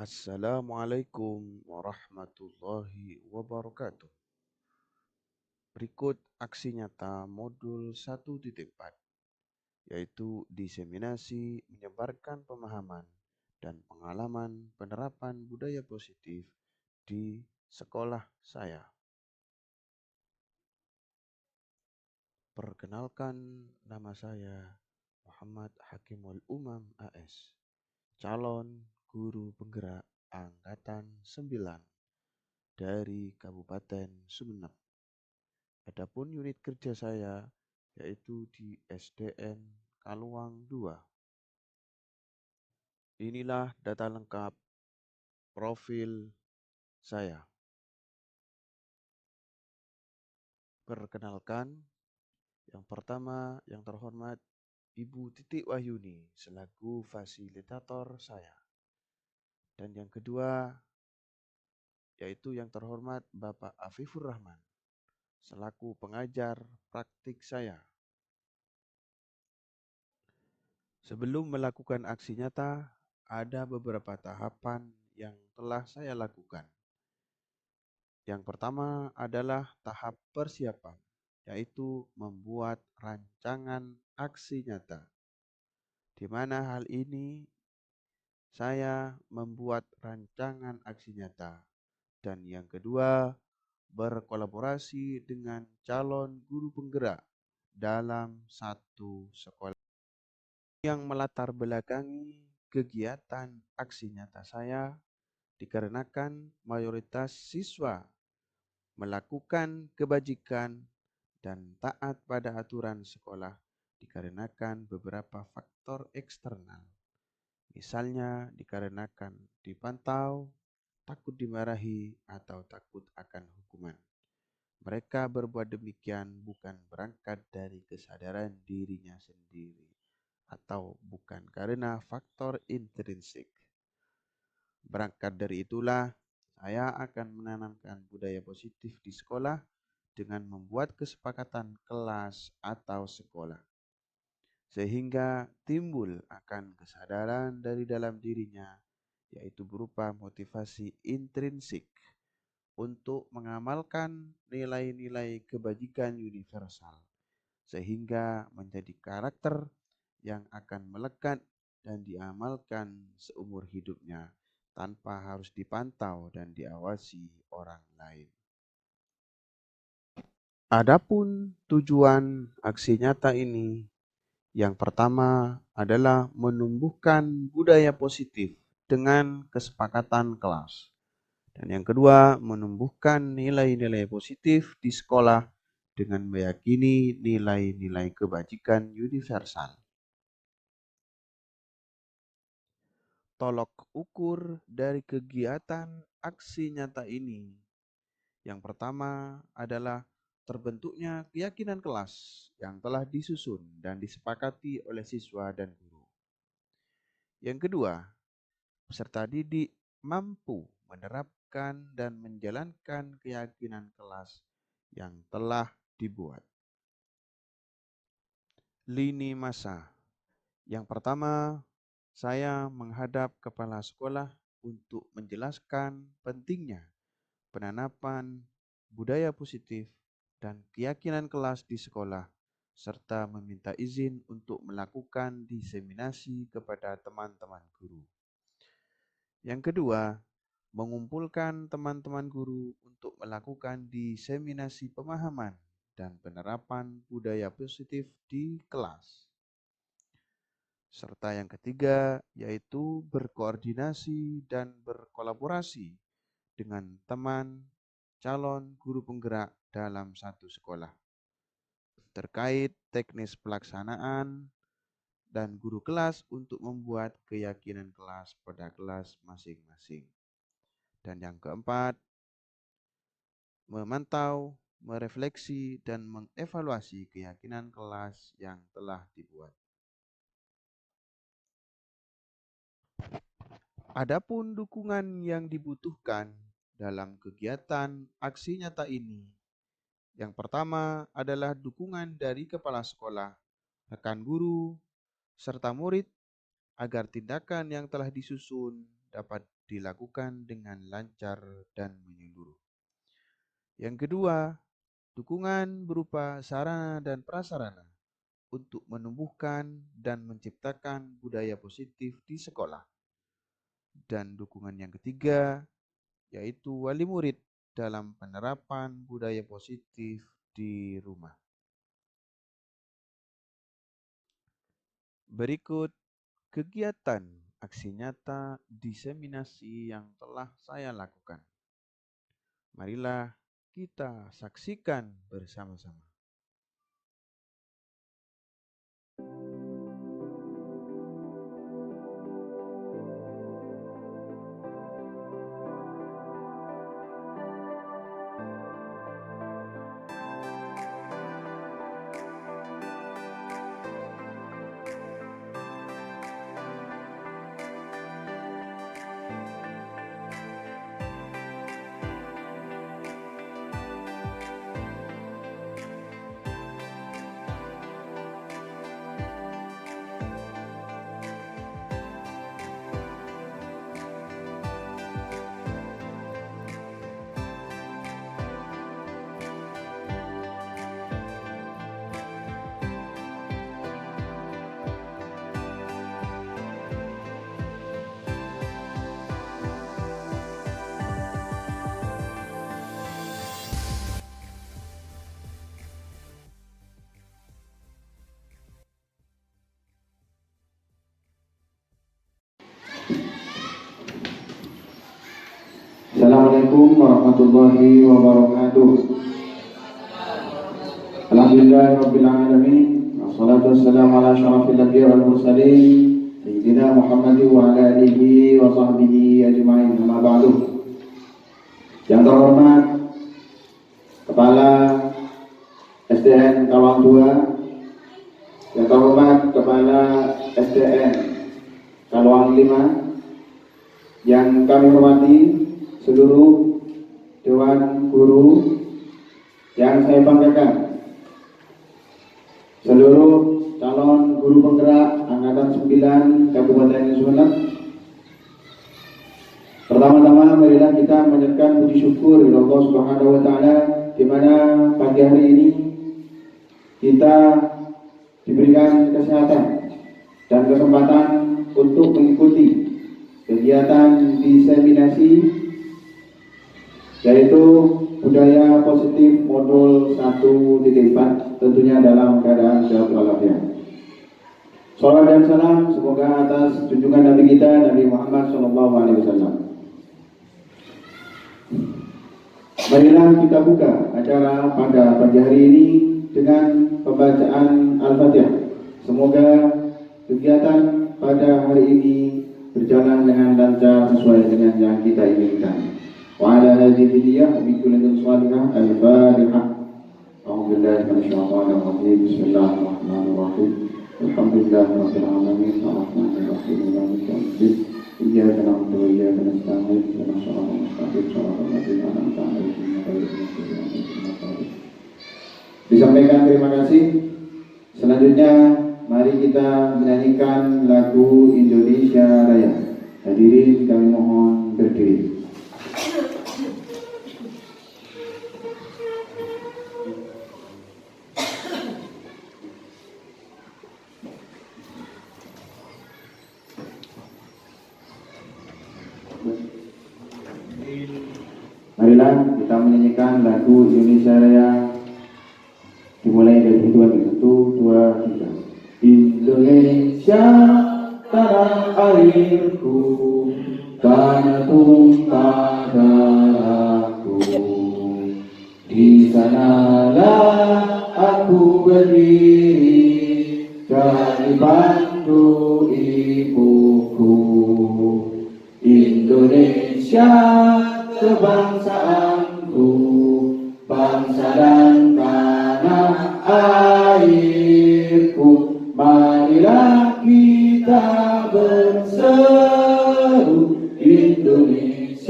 Assalamualaikum warahmatullahi wabarakatuh. Berikut aksi nyata modul 1.4, yaitu diseminasi menyebarkan pemahaman dan pengalaman penerapan budaya positif di sekolah saya. Perkenalkan, nama saya Muhammad Hakimul Umam AS, calon guru penggerak Angkatan 9 dari Kabupaten Sumeneb. Adapun unit kerja saya yaitu di SDN Kaluang 2. Inilah data lengkap profil saya. Perkenalkan, yang pertama yang terhormat Ibu Titik Wahyuni selaku fasilitator saya. Dan yang kedua yaitu yang terhormat Bapak Afifur Rahman selaku pengajar praktik saya. Sebelum melakukan aksi nyata, ada beberapa tahapan yang telah saya lakukan. Yang pertama adalah tahap persiapan, yaitu membuat rancangan aksi nyata. Di mana hal ini saya membuat rancangan aksi nyata. Dan yang kedua, berkolaborasi dengan calon guru penggerak dalam satu sekolah. Yang melatar belakangi kegiatan aksi nyata saya dikarenakan mayoritas siswa melakukan kebajikan dan taat pada aturan sekolah dikarenakan beberapa faktor eksternal. Misalnya dikarenakan dipantau, takut dimarahi, atau takut akan hukuman. Mereka berbuat demikian bukan berangkat dari kesadaran dirinya sendiri atau bukan karena faktor intrinsik. Berangkat dari itulah, saya akan menanamkan budaya positif di sekolah dengan membuat kesepakatan kelas atau sekolah. Sehingga timbul akan kesadaran dari dalam dirinya, yaitu berupa motivasi intrinsik untuk mengamalkan nilai-nilai kebajikan universal, sehingga menjadi karakter yang akan melekat dan diamalkan seumur hidupnya tanpa harus dipantau dan diawasi orang lain. Adapun tujuan aksi nyata ini, yang pertama adalah menumbuhkan budaya positif dengan kesepakatan kelas. Dan yang kedua, menumbuhkan nilai-nilai positif di sekolah dengan meyakini nilai-nilai kebajikan universal. Tolok ukur dari kegiatan aksi nyata ini, yang pertama adalah terbentuknya keyakinan kelas yang telah disusun dan disepakati oleh siswa dan guru. Yang kedua, peserta didik mampu menerapkan dan menjalankan keyakinan kelas yang telah dibuat. Lini masa. Yang pertama, saya menghadap kepala sekolah untuk menjelaskan pentingnya penanaman budaya positif dan keyakinan kelas di sekolah, serta meminta izin untuk melakukan diseminasi kepada teman-teman guru. Yang kedua, mengumpulkan teman-teman guru untuk melakukan diseminasi pemahaman dan penerapan budaya positif di kelas. Serta yang ketiga, yaitu berkoordinasi dan berkolaborasi dengan teman calon guru penggerak dalam satu sekolah terkait teknis pelaksanaan dan guru kelas untuk membuat keyakinan kelas pada kelas masing-masing. Dan yang keempat, memantau, merefleksi, dan mengevaluasi keyakinan kelas yang telah dibuat. Adapun dukungan yang dibutuhkan dalam kegiatan aksi nyata ini, yang pertama adalah dukungan dari kepala sekolah, rekan guru, serta murid agar tindakan yang telah disusun dapat dilakukan dengan lancar dan menyeluruh. Yang kedua, dukungan berupa sarana dan prasarana untuk menumbuhkan dan menciptakan budaya positif di sekolah. Dan dukungan yang ketiga, yaitu wali murid dalam penerapan budaya positif di rumah. Berikut kegiatan aksi nyata diseminasi yang telah saya lakukan. Marilah kita saksikan bersama-sama. Assalamualaikum warahmatullahi wabarakatuh. Alhamdulillahirabbil alamin. Wassalatu wassalamu ala asyrafil anbiya'i wal mursalin sayyidina Muhammadin wa ala alihi wa sahbihi ajma'in. Amma ba'du. Yang terhormat Kepala SDN Kawang 2, yang terhormat Kepala SDN Kalwang 5, yang kami hormati seluruh Dewan Guru yang saya banggakan, seluruh calon guru penggerak Angkatan 9 Kabupaten Sumeneb. Pertama-tama marilah kita menyatakan puji syukur kepada Allah Subhanahu wa taala di mana pagi hari ini kita diberikan kesehatan dan kesempatan untuk mengikuti kegiatan diseminasi yaitu budaya positif modul 1.4, tentunya dalam keadaan sehat walafiat. Salawat dan salam semoga atas junjungan Nabi kita Nabi Muhammad SAW. Marilah kita buka acara pada pagi hari ini dengan pembacaan Al-Fatihah. Semoga kegiatan pada hari ini berjalan dengan lancar sesuai dengan yang kita inginkan. Wa ala hadhihi niyyah bi kulli salihah al-Fatihah. A'udzu billahi minasyaitonir rajim. Bismillahirrahmanirrahim. Alhamdulillahirabbil alamin. Arrahmanir rahim. Maliki yaumiddin. Iyyaka na'budu wa iyyaka nasta'in. Ihdinas siratal mustaqim. Shiratal ladzina an'amta 'alaihim ghairil maghdubi 'alaihim waladdallin. Disampaikan terima kasih. Selanjutnya mari kita menyanyikan lagu Indonesia Raya. Hadirin kami mohon berdiri. Marilah kita menyanyikan lagu Indonesia Raya dimulai dari 1, 2, 3. Indonesia tanah airku, tanah tumpah darahku. Di sanalah aku berdiri, dari bantu ibuku. Indonesia kebangsaanku, bangsa dan tanah airku. Marilah kita berseru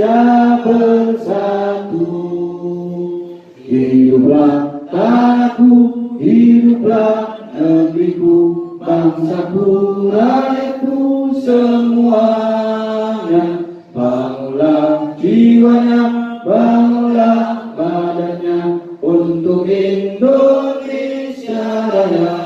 Indonesia bersatu. Hiduplah tanahku, hiduplah negeriku, bangsaku, rakyatku semuanya. Bangunlah jiwanya, bangunlah badannya untuk Indonesia Raya.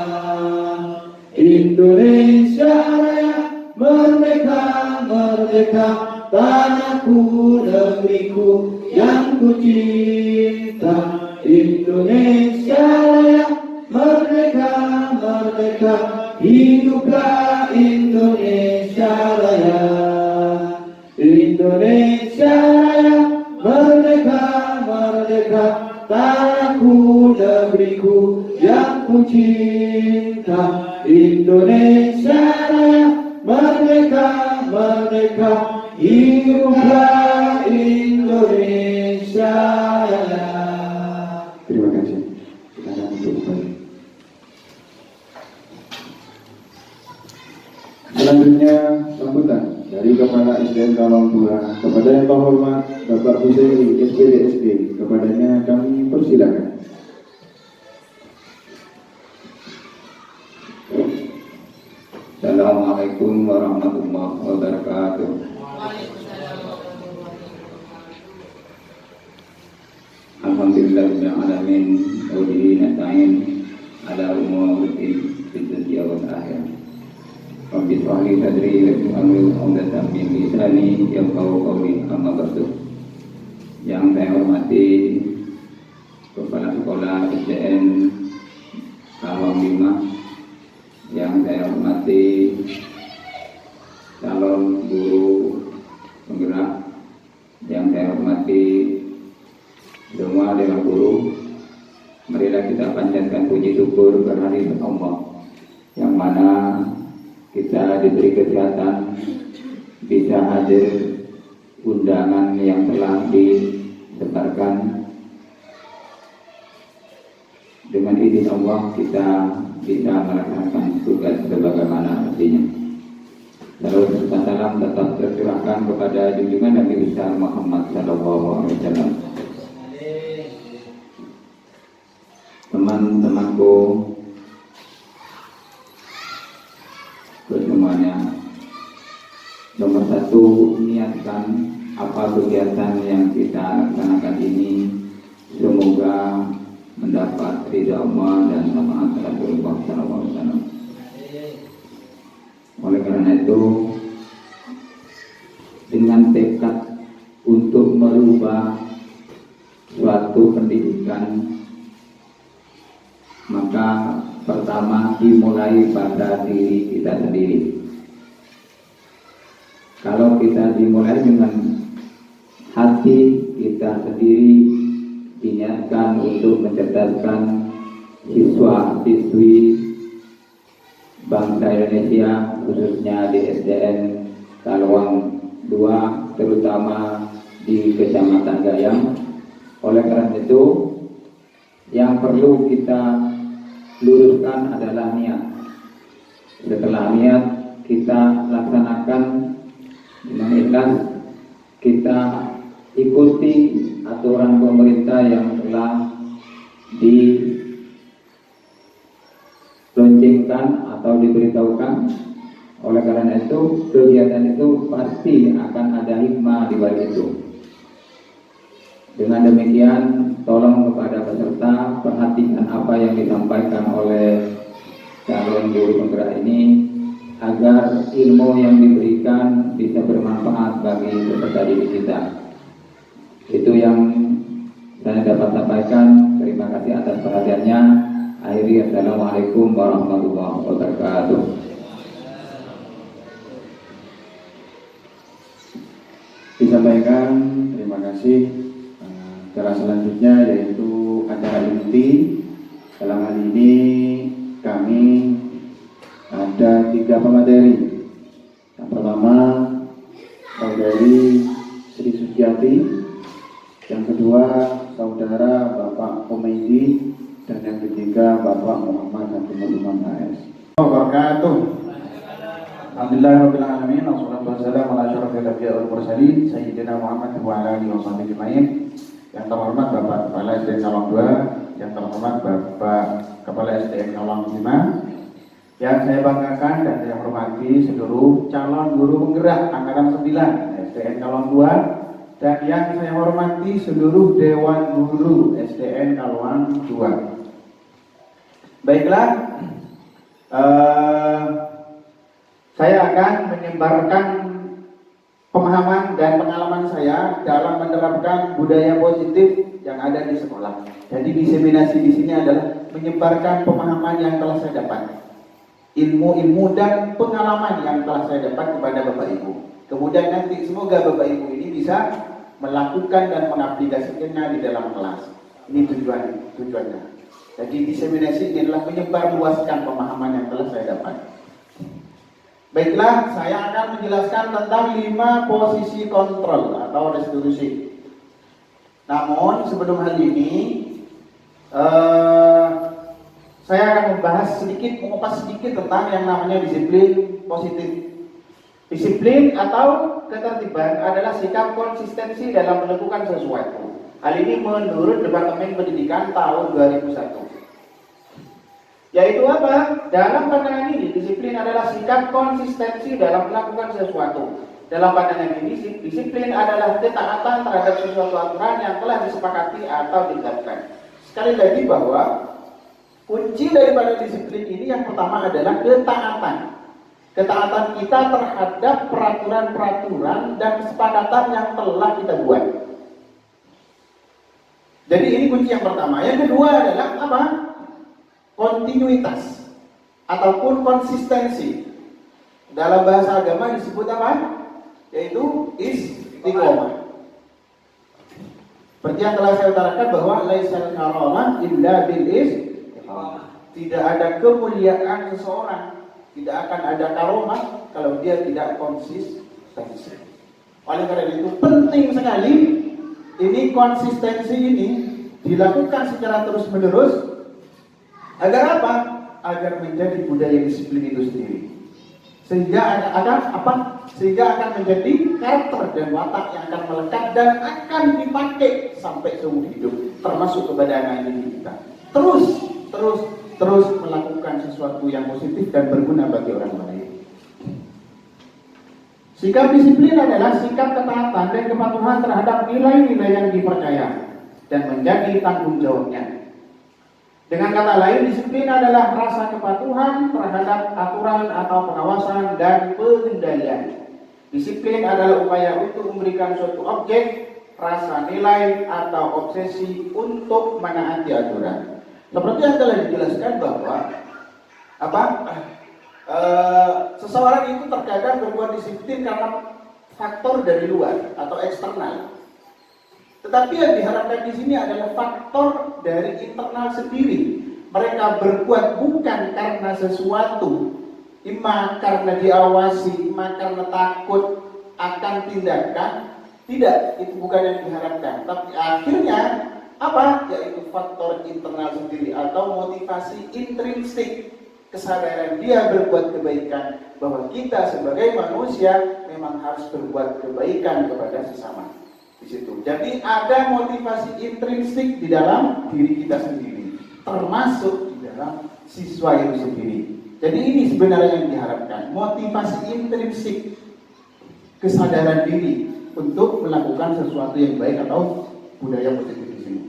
Indonesia Raya, merdeka, merdeka, tanahku, negeriku yang ku cinta. Indonesia Raya, merdeka, merdeka, hiduplah Indonesia Raya. Indonesia Raya, merdeka, merdeka, tanahku, negeriku yang ku cinta. Indonesia Raya, merdeka, merdeka, hiduplah Indonesia Raya. Terima kasih. Kita akan tutup kembali. Selanjutnya sambutan dari Kepala SDN Kalong 2 kepada yang terhormat Bapak Husaini SPDSD. Kepadanya kami persilakan. Assalamualaikum warahmatullahi wabarakatuh. Alhamdulillahirabbil alamin wa bihi nasta'in ala umuri fid dunya wal akhirah. Rabbi shrah li sadri wa yassir amri wahlul min lisani yafqahu qawli. Amma ba'du. Yang saya hormati Kepala Sekolah SDN Kalong 5, yang saya hormati calon guru penggerak, yang saya hormati semua dewan guru, marilah kita panjatkan puji syukur kehadirat Allah yang mana kita diberi kesehatan bisa hadir undangan yang telah disebarkan. Dengan izin Allah kita bisa melaksanakan tugas sebagaimana mestinya. Lalu salam tetap tercurahkan kepada junjungan Nabi besar Muhammad SAW. Teman-temanku semuanya, nomor satu, niatkan apa kegiatan yang kita laksanakan ini semoga mendapat ridha Allah dan syafaat Rasulullah SAW. Oleh karena itu, dengan tekad untuk merubah suatu pendidikan, maka pertama dimulai pada diri kita sendiri. Kalau kita dimulai dengan hati kita sendiri, diniatkan untuk mencerdaskan siswa-siswi bangsa Indonesia, khususnya di SDN Kalong 2, terutama di Kecamatan Gayam. Oleh karena itu, yang perlu kita luruskan adalah niat. Setelah niat kita laksanakan dengan ikhlas, kita ikuti aturan pemerintah yang telah diloncengkan atau diberitahukan. Oleh karena itu, kegiatan itu pasti akan ada hikmah di balik itu. Dengan demikian, tolong kepada peserta perhatikan apa yang disampaikan oleh calon guru penggerak ini agar ilmu yang diberikan bisa bermanfaat bagi peserta didik kita. Itu yang saya dapat sampaikan. Terima kasih atas perhatiannya. Akhiri, assalamualaikum warahmatullahi wabarakatuh. Disampaikan, terima kasih. Acara selanjutnya yaitu acara inti. Dalam hal ini kami ada 3 pemateri. Yang pertama, saudari Sri Suciati. Yang kedua, saudara Bapak Komedi. Dan yang ketiga, Bapak Muhammad Abdul Imam AS. Wabarakatuh. Alhamdulillahirabbil alamin, wassalatu wassalamu ala asyrofil anbiya'i wal mursalin sayyidina Muhammad wa ala alihi washabihi ajmain. Yang terhormat Bapak Kepala SDN Cawang 2, yang terhormat Bapak Kepala SDN Cawang 5, yang saya banggakan dan saya hormati seluruh calon guru penggerak angkatan 9 SDN Cawang 2, dan yang saya hormati seluruh Dewan Guru SDN Cawang 2. Baiklah, saya akan menyebarkan pemahaman dan pengalaman saya dalam menerapkan budaya positif yang ada di sekolah. Jadi diseminasi di sini adalah menyebarkan pemahaman yang telah saya dapat, ilmu-ilmu dan pengalaman yang telah saya dapat kepada Bapak Ibu. Kemudian nanti semoga Bapak Ibu ini bisa melakukan dan mengaplikasikannya di dalam kelas. Ini tujuannya. Jadi diseminasi ini adalah menyebar luaskan pemahaman yang telah saya dapat. Baiklah, saya akan menjelaskan tentang 5 posisi kontrol atau restitusi. Namun sebelum hal ini, saya akan mengupas sedikit tentang yang namanya disiplin positif. Disiplin atau ketertiban adalah sikap konsistensi dalam melakukan sesuatu. Hal ini menurut Departemen Pendidikan tahun 2001. Yaitu apa? Dalam pandangan ini, disiplin adalah sikap konsistensi dalam melakukan sesuatu. Dalam pandangan ini, disiplin adalah ketaatan terhadap sesuatu aturan yang telah disepakati atau ditetapkan. Sekali lagi bahwa kunci daripada disiplin ini yang pertama adalah ketaatan. Ketaatan kita terhadap peraturan-peraturan dan kesepakatan yang telah kita buat. Jadi ini kunci yang pertama. Yang kedua adalah apa? Kontinuitas ataupun konsistensi. Dalam bahasa agama disebut apa? Yaitu istiqomah. Seperti yang telah saya utarakan bahwa laisal karamah illa bil istiqomah. Tidak ada kemuliaan seseorang, tidak akan ada karomah kalau dia tidak konsistensi. Oleh karena itu penting sekali ini konsistensi ini dilakukan secara terus-menerus. Agar apa? Agar menjadi budaya disiplin itu sendiri. Sehingga akan menjadi karakter dan watak yang akan melekat dan akan dipakai sampai seumur hidup, termasuk kepada anak didik kita. Terus melakukan sesuatu yang positif dan berguna bagi orang lain. Sikap disiplin adalah sikap ketaatan dan kepatuhan terhadap nilai-nilai yang dipercaya dan menjadi tanggung jawabnya. Dengan kata lain, disiplin adalah rasa kepatuhan terhadap aturan atau pengawasan dan pengendalian. Disiplin adalah upaya untuk memberikan suatu objek, rasa nilai atau obsesi untuk menaati aturan. Seperti yang telah dijelaskan bahwa seseorang itu terkadang berbuat disiplin karena faktor dari luar atau eksternal. Tetapi yang diharapkan di sini adalah faktor dari internal sendiri. Mereka berbuat bukan karena sesuatu, imma karena diawasi, imma karena takut akan tindakan. Tidak, itu bukan yang diharapkan. Tapi akhirnya apa? Yaitu faktor internal sendiri atau motivasi intrinsik. Kesadaran dia berbuat kebaikan, bahwa kita sebagai manusia memang harus berbuat kebaikan kepada sesama. Di situ. Jadi ada motivasi intrinsik di dalam diri kita sendiri, termasuk di dalam siswa itu sendiri. Jadi ini sebenarnya yang diharapkan, motivasi intrinsik, kesadaran diri untuk melakukan sesuatu yang baik atau budaya positif di sini.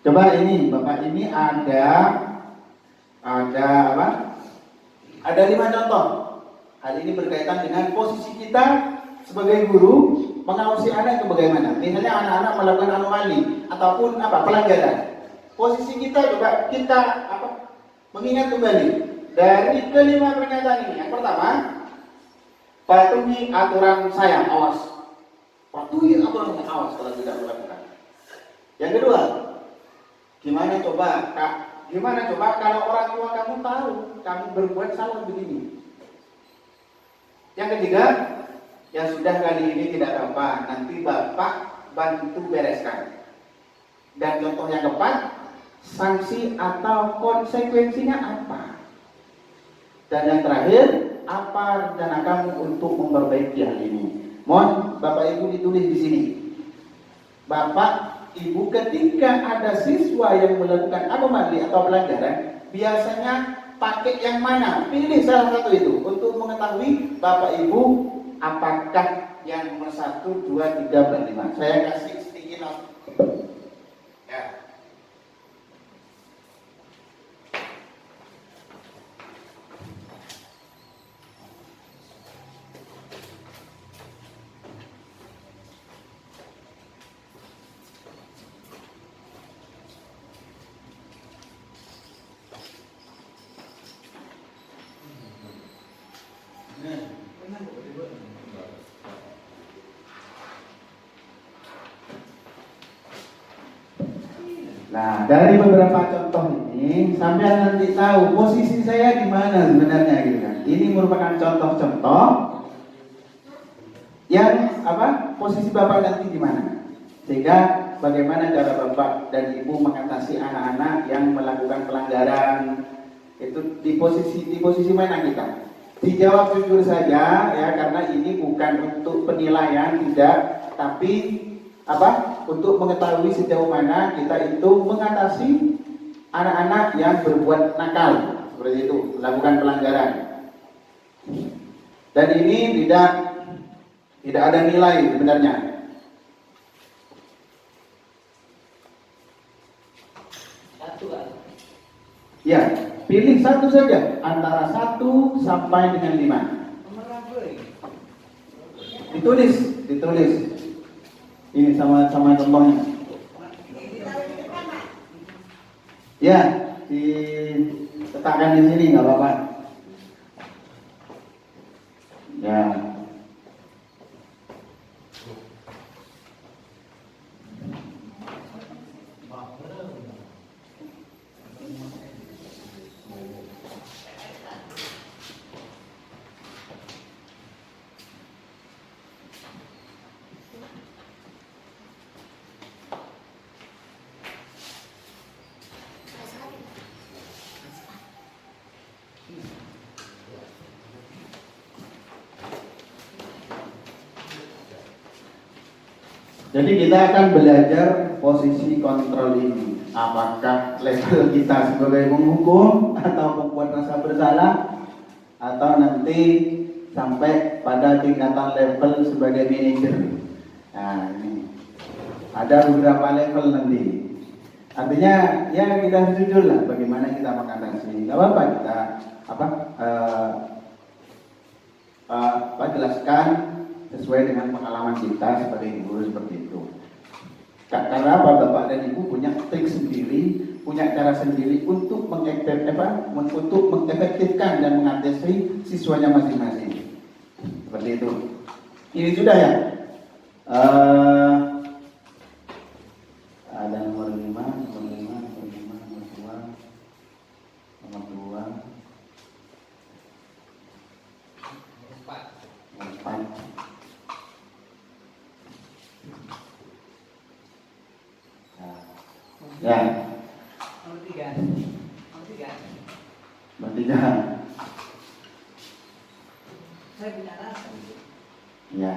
Coba ini, Bapak, ini ada apa? Ada 5 contoh. Hal ini berkaitan dengan posisi kita sebagai guru mengawasi anak itu bagaimana. Misalnya anak-anak melakukan anomali ataupun pelanggaran. Posisi kita coba kita mengingat kembali dari kelima pernyataan ini. Yang pertama, patuhi aturan saya, awas. Patuhi aturan saya, awas kalau tidak melakukan. Yang kedua, gimana coba kalau orang tua kamu tahu kamu berbuat salah begini. Yang ketiga, ya sudah kali ini tidak apa-apa, nanti Bapak bantu bereskan. Dan contoh yang keempat, sanksi atau konsekuensinya apa? Dan yang terakhir, apa rencana kamu untuk memperbaiki hal ini? Mohon Bapak Ibu ditulis di sini. Bapak Ibu ketika ada siswa yang melakukan anomali atau pelanggaran, biasanya pakai yang mana? Pilih salah satu itu untuk mengetahui Bapak Ibu apakah yang nomor 1, 2, 3, 4, 5. Saya kasih sticky note. Ya. Nah, dari beberapa contoh ini, sampai nanti tahu posisi saya di mana sebenarnya gitu kan. Ini merupakan contoh-contoh yang posisi Bapak nanti di mana. Sehingga bagaimana cara Bapak dan Ibu mengatasi anak-anak yang melakukan pelanggaran. Itu di posisi mana kita? Dijawab jujur saja ya, karena ini bukan untuk penilaian, tidak, tapi untuk mengetahui sejauh mana kita itu mengatasi anak-anak yang berbuat nakal seperti itu, melakukan pelanggaran. Dan ini tidak ada nilai sebenarnya. Ya, pilih satu saja antara 1 sampai dengan 5. Ditulis. Ini sama contohnya. Ya, diletakkan di sini nggak apa-apa. Ya. Jadi kita akan belajar posisi kontrol ini. Apakah level kita sebagai penghukum atau pembuat rasa bersalah, atau nanti sampai pada tingkatan level sebagai manajer. Nah, ini ada beberapa level nanti. Artinya ya kita harus jujur lah bagaimana kita mengatasi. Gak apa-apa kita jelaskan sesuai dengan pengalaman kita sebagai guru seperti itu. Karena Bapak dan Ibu punya trik sendiri, punya cara sendiri untuk mengefektifkan dan mengatasi siswanya masing-masing. Seperti itu. Ini sudah ya. Ada nomor 5, nomor 2, 4. Ya. Nomor 3. Saya bicara. Ya.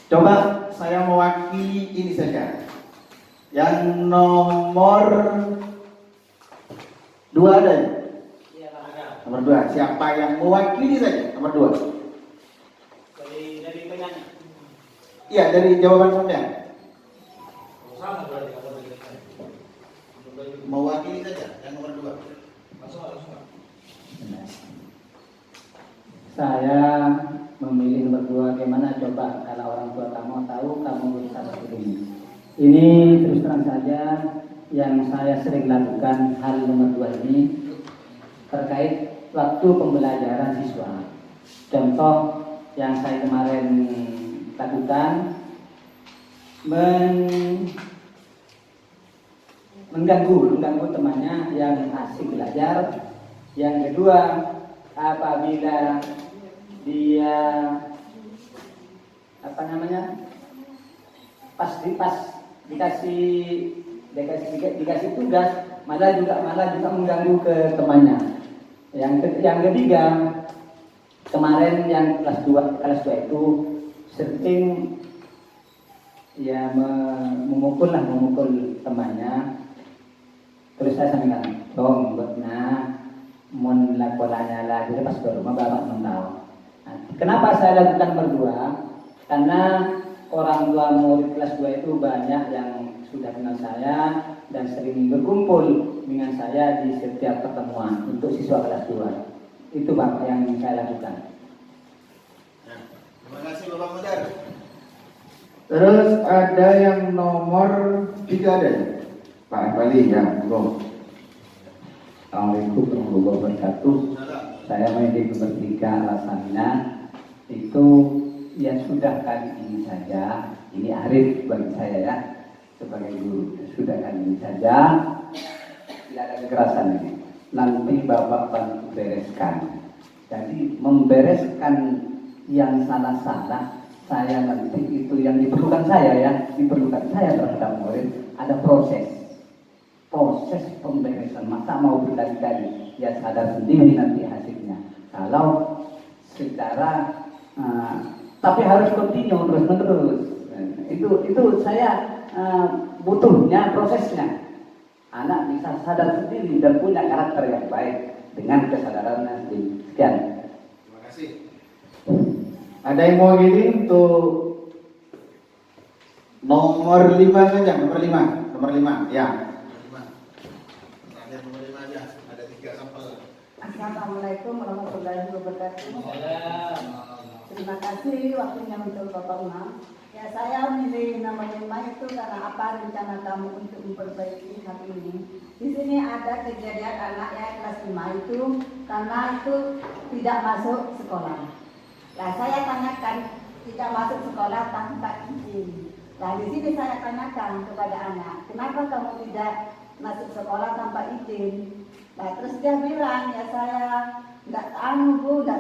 Coba saya mewakili ini saja. Yang nomor 2 ada ya? Iya, nomor 2. Siapa yang mewakili saja? Nomor 2. Dari tengahnya. Iya, dari jawaban sampean. Mewakili saja yang nomor 2. Saya memilih nomor 2. Bagaimana coba kalau orang tua kamu tahu kamu berusaha seperti ini. Ini terus terang saja yang saya sering lakukan hal nomor 2 ini terkait waktu pembelajaran siswa. Contoh yang saya kemarin lakukan, mengganggu temannya yang asik belajar. Yang kedua, apabila dia pas dikasih tugas malah juga mengganggu ke temannya. Yang ketiga, kemarin yang kelas 2 itu sering ya memukul temannya. Terus saya sampaikan, dong, mun lakolanya lah, jadi pas ke rumah bapak mentau. Nah, kenapa saya lakukan berdua? Karena orang tua murid kelas 2 itu banyak yang sudah kenal saya dan sering berkumpul dengan saya di setiap pertemuan untuk siswa kelas 2. Itu Bapak yang saya lakukan. Ya, terima kasih Bapak Mudar. Terus ada yang nomor 3 ada ya? Pak Bali ya, Bro. Assalamualaikum warahmatullahi wabarakatuh. Saya main bertiga alasannya itu ya sudah kali ini saja. Ini arif bagi saya ya sebagai guru. Sudah kali ini saja, tidak ada kekerasan ini. Nanti Bapak bantu bereskan. Jadi membereskan yang salah-salah saya nanti itu yang diperlukan saya ya, diperlukan saya terhadap murid ada proses pemberesan, masa mau berkali-kali, ya sadar sendiri nanti hasilnya. Kalau secara tapi harus continue terus-menerus. Itu saya butuhnya prosesnya. Anak bisa sadar sendiri dan punya karakter yang baik dengan kesadarannya sendiri. Sekian. Terima kasih. Ada yang mau gini untuk nomor 5 saja, nomor 5 ya. Nomor 5 aja, ada 3 sampel. Assalamualaikum warahmatullahi wabarakatuh. Terima kasih waktunya untuk Bapak Umam. Ya, saya milih nomor 5 itu karena apa rencana kamu untuk memperbaiki hal ini. Di sini ada kejadian anak yang kelas 5 itu karena itu tidak masuk sekolah. Nah, saya tanyakan tidak masuk sekolah tanpa izin. Nah, di sini saya tanyakan kepada anak, kenapa kamu tidak masuk sekolah tanpa izin? Nah, terus dia bilang, ya saya nggak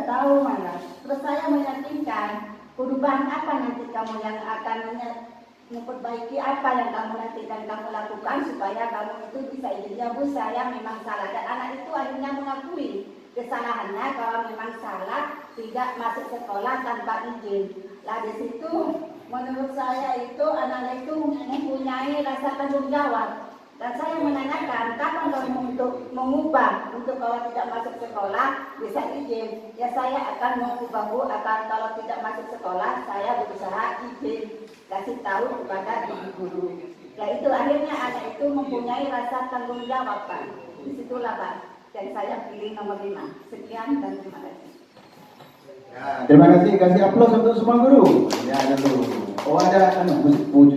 tahu mana. Terus saya meyakinkan, perubahan apa nanti kamu yang akan memperbaiki apa yang kamu nanti akan kamu lakukan supaya kamu itu bisa izin. Ya Bu, saya memang salah. Dan anak itu akhirnya mengakui kesalahannya kalau memang salah tidak masuk sekolah tanpa izin. Nah, di situ menurut saya itu anak itu mempunyai rasa tanggung jawab. Dan saya menanyakan kapan kamu untuk mengubah untuk kalau tidak masuk sekolah bisa izin. Ya saya akan mengubah Bu, akan kalau tidak masuk sekolah saya berusaha izin kasih tahu kepada ibu guru. Ya itu akhirnya anak itu mempunyai rasa tanggung jawab Pak. Disitulah Pak. Dan saya pilih nomor 5. Sekian dan terima kasih. Ya, terima kasih, kasih aplaus untuk semua guru. Ya, ada tuh. Oh ada Bu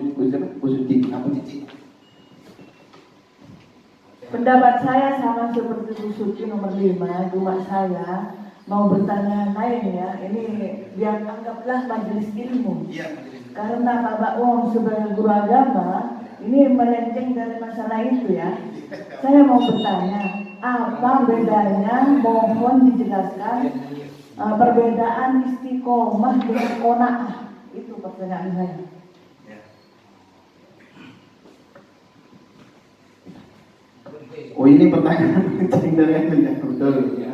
Suci, apa Cici? Pendapat saya sama seperti Bu Suci nomor 5. Cuma saya mau bertanya lain ya. Ini yang anggaplah majelis ilmu. Iya, Karena Bapak Wong sebagai guru agama ini melenceng dari masalah itu ya. Saya mau bertanya, apa bedanya? Mohon dijelaskan perbedaan istiqomah dengan qanaah. Itu pertanyaan saya. Oh ini pertanyaan penting dari Emil ya, betul. Ya.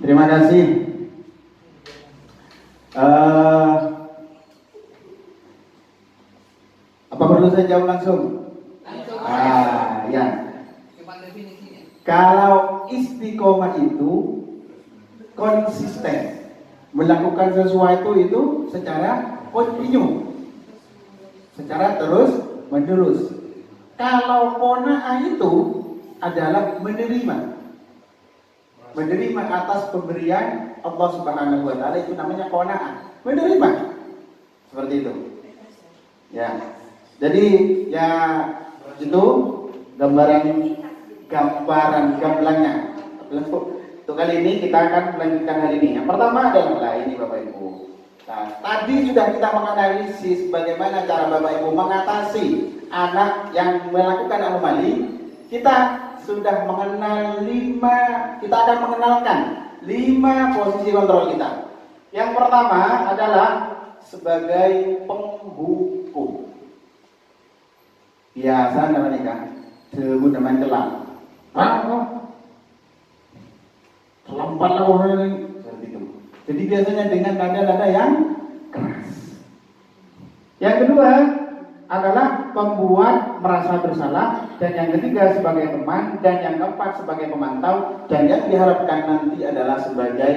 Terima kasih. Apa perlu saya jawab langsung? Ya. Kalau istiqomah itu konsisten melakukan sesuatu itu secara kontinu, secara terus menerus. Kalau qanaah itu adalah menerima atas pemberian Allah Subhanahu wa taala, itu namanya qanaah, menerima. Seperti itu. Ya. Jadi ya itu gamblangnya. Untuk kali ini kita akan melanjutkan hari ini. Yang pertama adalah ini Bapak Ibu. Nah, tadi sudah kita menganalisis bagaimana cara Bapak Ibu mengatasi anak yang melakukan anomali. Kita sudah mengenal kita akan mengenalkan 5 posisi kontrol kita. Yang pertama adalah sebagai penghukum. Biasa namanya kan, sebut namanya kelak. lambatlah orang ini seperti itu. Jadi biasanya dengan nada-nada yang keras. Yang kedua adalah membuat merasa bersalah, dan yang ketiga sebagai teman, dan yang keempat sebagai pemantau, dan yang diharapkan nanti adalah sebagai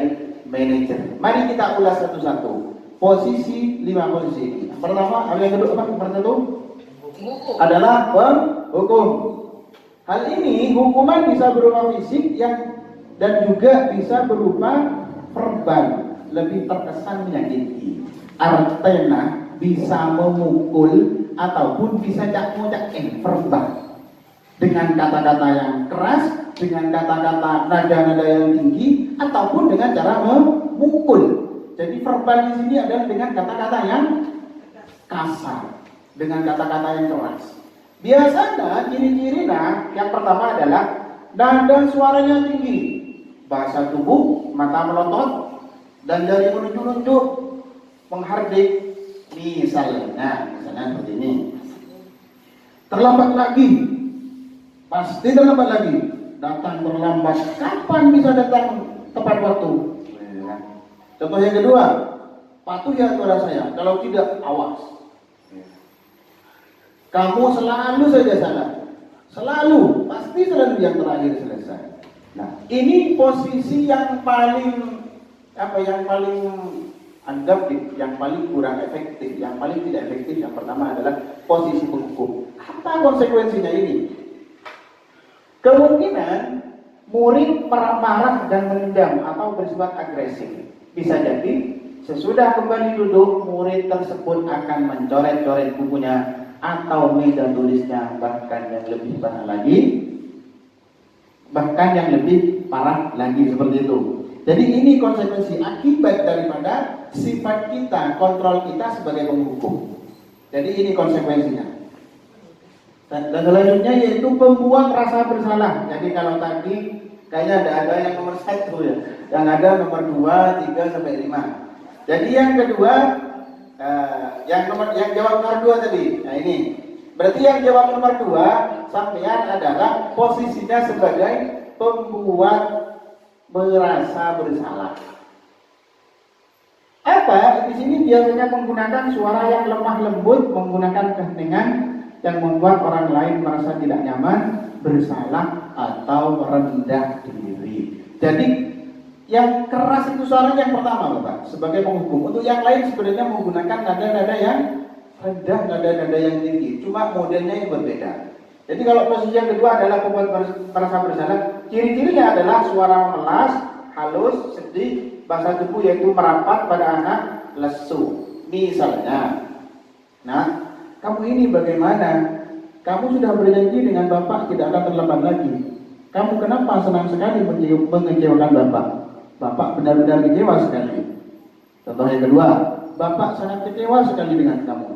manajer. Mari kita ulas satu-satu. Posisi 5 posisi ini. Yang pertama, yang kedua apa? Nomor 1 adalah penghukum. Hal ini hukuman bisa berupa fisik dan juga bisa berupa verbal, lebih terkesan menyakiti. Artinya bisa memukul ataupun bisa cak-cakin verbal dengan kata-kata yang keras, dengan kata-kata nada-nada yang tinggi, ataupun dengan cara memukul. Jadi verbal di sini adalah dengan kata-kata yang kasar, dengan kata-kata yang keras. Biasanya ciri-ciri yang pertama adalah nada suaranya tinggi, bahasa tubuh, mata melotot, dan jari menunjuk-nunjuk, menghardik. Misalnya seperti ini. Terlambat lagi, pasti terlambat lagi. Datang terlambat, kapan bisa datang tepat waktu? Contoh yang kedua, patuhi aturan saya, kalau tidak awas. Kamu selalu saja salah, selalu, pasti selalu yang terakhir selesai. Nah, ini posisi yang paling adaptif, yang paling kurang efektif, yang paling tidak efektif. Yang pertama adalah posisi penghukum. Apa konsekuensinya ini? Kemungkinan murid marah dan menendam atau bersifat agresif. Bisa jadi sesudah kembali duduk, murid tersebut akan mencoret-coret bukunya atau meja tulisnya, bahkan yang lebih parah lagi seperti itu. Jadi ini konsekuensi akibat daripada sifat kita, kontrol kita sebagai penghukum. Jadi ini konsekuensinya. Dan selanjutnya yaitu pembuang rasa bersalah. Jadi kalau tadi kayaknya ada yang nomor 1 ya, yang ada nomor 2, 3 sampai 5. Jadi yang kedua, yang jawab nomor 2 tadi. Nah ini, berarti yang jawab nomor 2 sampean adalah posisinya sebagai pembuat merasa bersalah. Apa? Di sini biasanya menggunakan suara yang lemah lembut, menggunakan keheningan yang membuat orang lain merasa tidak nyaman, bersalah, atau merendah diri. Jadi yang keras itu suara yang pertama, Bapak, sebagai penghukum. Untuk yang lain sebenarnya menggunakan nada-nada yang rendah, nada-nada yang tinggi, cuma modelnya yang berbeda. Jadi kalau posisi yang kedua adalah pembuat merasa bersalah, ciri-cirinya adalah suara memelas, halus, sedih, bahasa tubuh yaitu merapat pada anak, lesu. Misalnya, nah, kamu ini bagaimana? Kamu sudah berjanji dengan Bapak tidak akan terlambat lagi. Kamu kenapa senang sekali mengecewakan Bapak? Bapak benar-benar kecewa sekali. Contoh yang kedua, Bapak sangat kecewa sekali dengan kamu.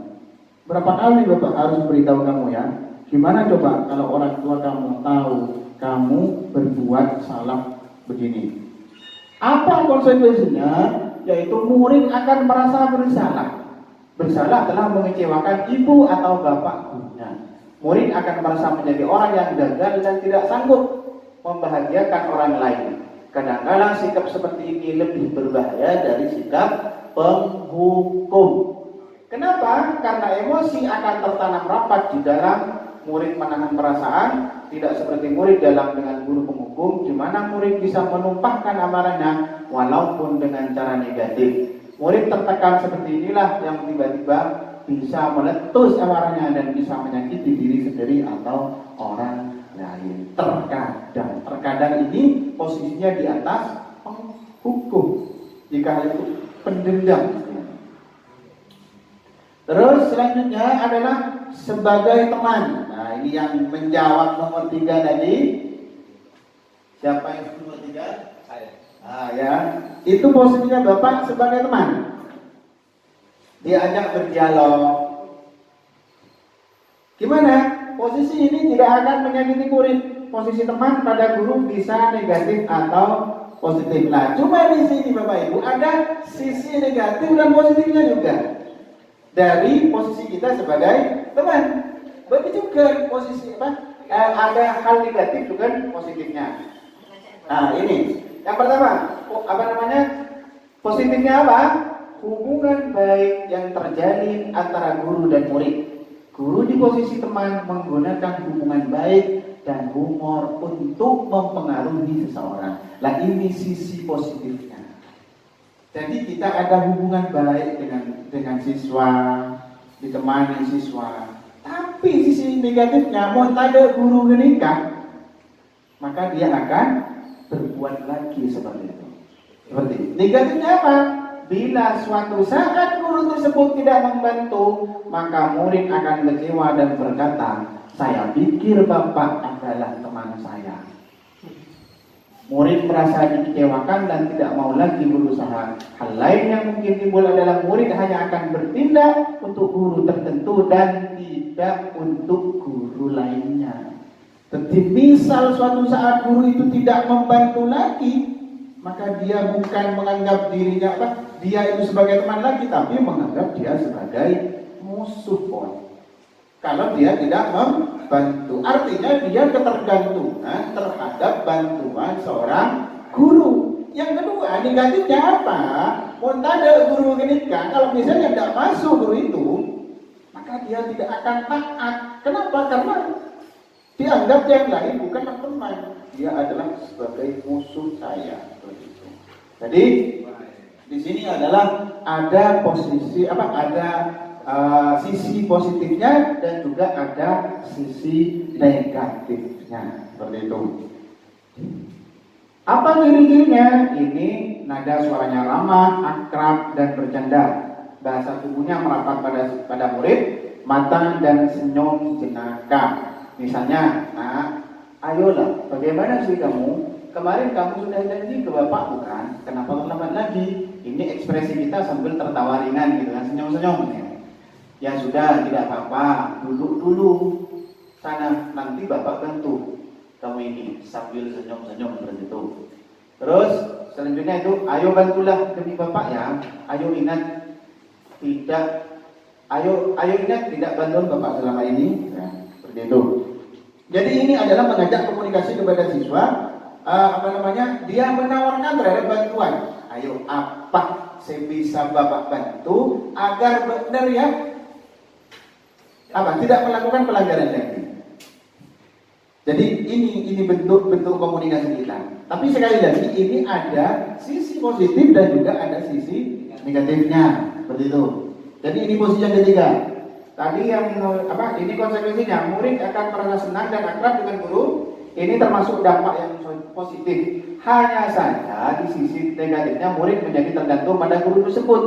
Berapa kali Bapak harus beritahu kamu ya? Gimana coba kalau orang tua kamu tahu kamu berbuat salah begini? Apa konsekuensinya? Yaitu murid akan merasa bersalah. Bersalah telah mengecewakan ibu atau bapaknya. Murid akan merasa menjadi orang yang gagal dan tidak sanggup membahagiakan orang lain. Kadang-kadang sikap seperti ini lebih berbahaya dari sikap penghukum. Kenapa? Karena emosi akan tertanam rapat di dalam murid menahan perasaan, tidak seperti murid dalam dengan guru penghukum, di mana murid bisa menumpahkan amarahnya walaupun dengan cara negatif. Murid tertekan seperti inilah yang tiba-tiba bisa meletus amarahnya dan bisa menyakiti diri sendiri atau orang lain. Terkadang ini posisinya di atas penghukum, jika itu pendendam. Terus selanjutnya adalah sebagai teman. Nah ini yang menjawab nomor 3 tadi. Siapa yang nomor 3? Saya. Ah ya, itu posisinya Bapak sebagai teman. Diajak berdialog. Gimana? Posisi ini tidak akan menyakiti murid. Posisi teman pada guru bisa negatif atau positif. Nah, cuma di sini Bapak Ibu ada sisi negatif dan positifnya juga. Dari posisi kita sebagai teman, begitu juga posisi ada hal negatif juga positifnya. Nah ini Yang pertama, positifnya apa? Hubungan baik yang terjalin antara guru dan murid. Guru di posisi teman menggunakan hubungan baik dan humor untuk mempengaruhi seseorang. Nah, ini sisi positifnya. Jadi kita ada hubungan baik dengan siswa, ditemani siswa. Tapi sisi negatifnya, mau ada guru menikah, maka dia akan berbuat lagi seperti itu. Seperti itu. Negatifnya apa? Bila suatu saat guru tersebut tidak membantu, maka murid akan kecewa dan berkata, saya pikir Bapak adalah teman saya. Murid merasa dikecewakan dan tidak mau lagi berusaha. Hal lain yang mungkin timbul adalah murid hanya akan bertindak untuk guru tertentu dan tidak untuk guru lainnya. Tetapi misal suatu saat guru itu tidak membantu lagi, maka dia bukan menganggap dirinya dia itu sebagai teman lagi, tapi menganggap dia sebagai musuh. Kalau dia tidak membantu, artinya dia ketergantungan terhadap bantuan seorang guru. Yang kedua, negatifnya apa? Mau ada guru menikah, kalau misalnya tidak masuk guru itu, maka dia tidak akan taat. Kenapa? Karena dianggap yang lain bukanlah teman, dia adalah sebagai musuh saya. Jadi di sini adalah ada sisi positifnya dan juga ada sisi negatifnya, seperti itu. Apa ciri-cirinya? Ini nada suaranya ramah, akrab dan bercanda. Bahasa tubuhnya merapat pada murid, mata dan senyum jenaka. Misalnya, ayolah, bagaimana sih kamu? Kemarin kamu sudah janji ke Bapak bukan? Kenapa terlambat lagi? Ini ekspresi kita sambil tertawa ringan gitu kan, senyum-senyum. Ya sudah, tidak apa-apa, duduk dulu sana, nanti Bapak bantu kamu ini, sambil senyum-senyum seperti itu. Terus selanjutnya itu, ayo bantulah demi Bapak ya. Ayo ingat tidak bantuan Bapak selama ini, ya, seperti itu. Jadi ini adalah mengajak komunikasi kepada siswa. Dia menawarkan terhadap bantuan. Ayo, apa saya bisa Bapak bantu agar benar ya? Tidak melakukan pelanggaran lagi. Jadi ini bentuk komunikasi kita. Tapi sekali lagi ini ada sisi positif dan juga ada sisi negatifnya, seperti itu. Jadi ini posisi yang ketiga. Tadi yang ini konsekuensinya, murid akan merasa senang dan akrab dengan guru. Ini termasuk dampak yang positif. Hanya saja di sisi negatifnya, murid menjadi tergantung pada guru tersebut.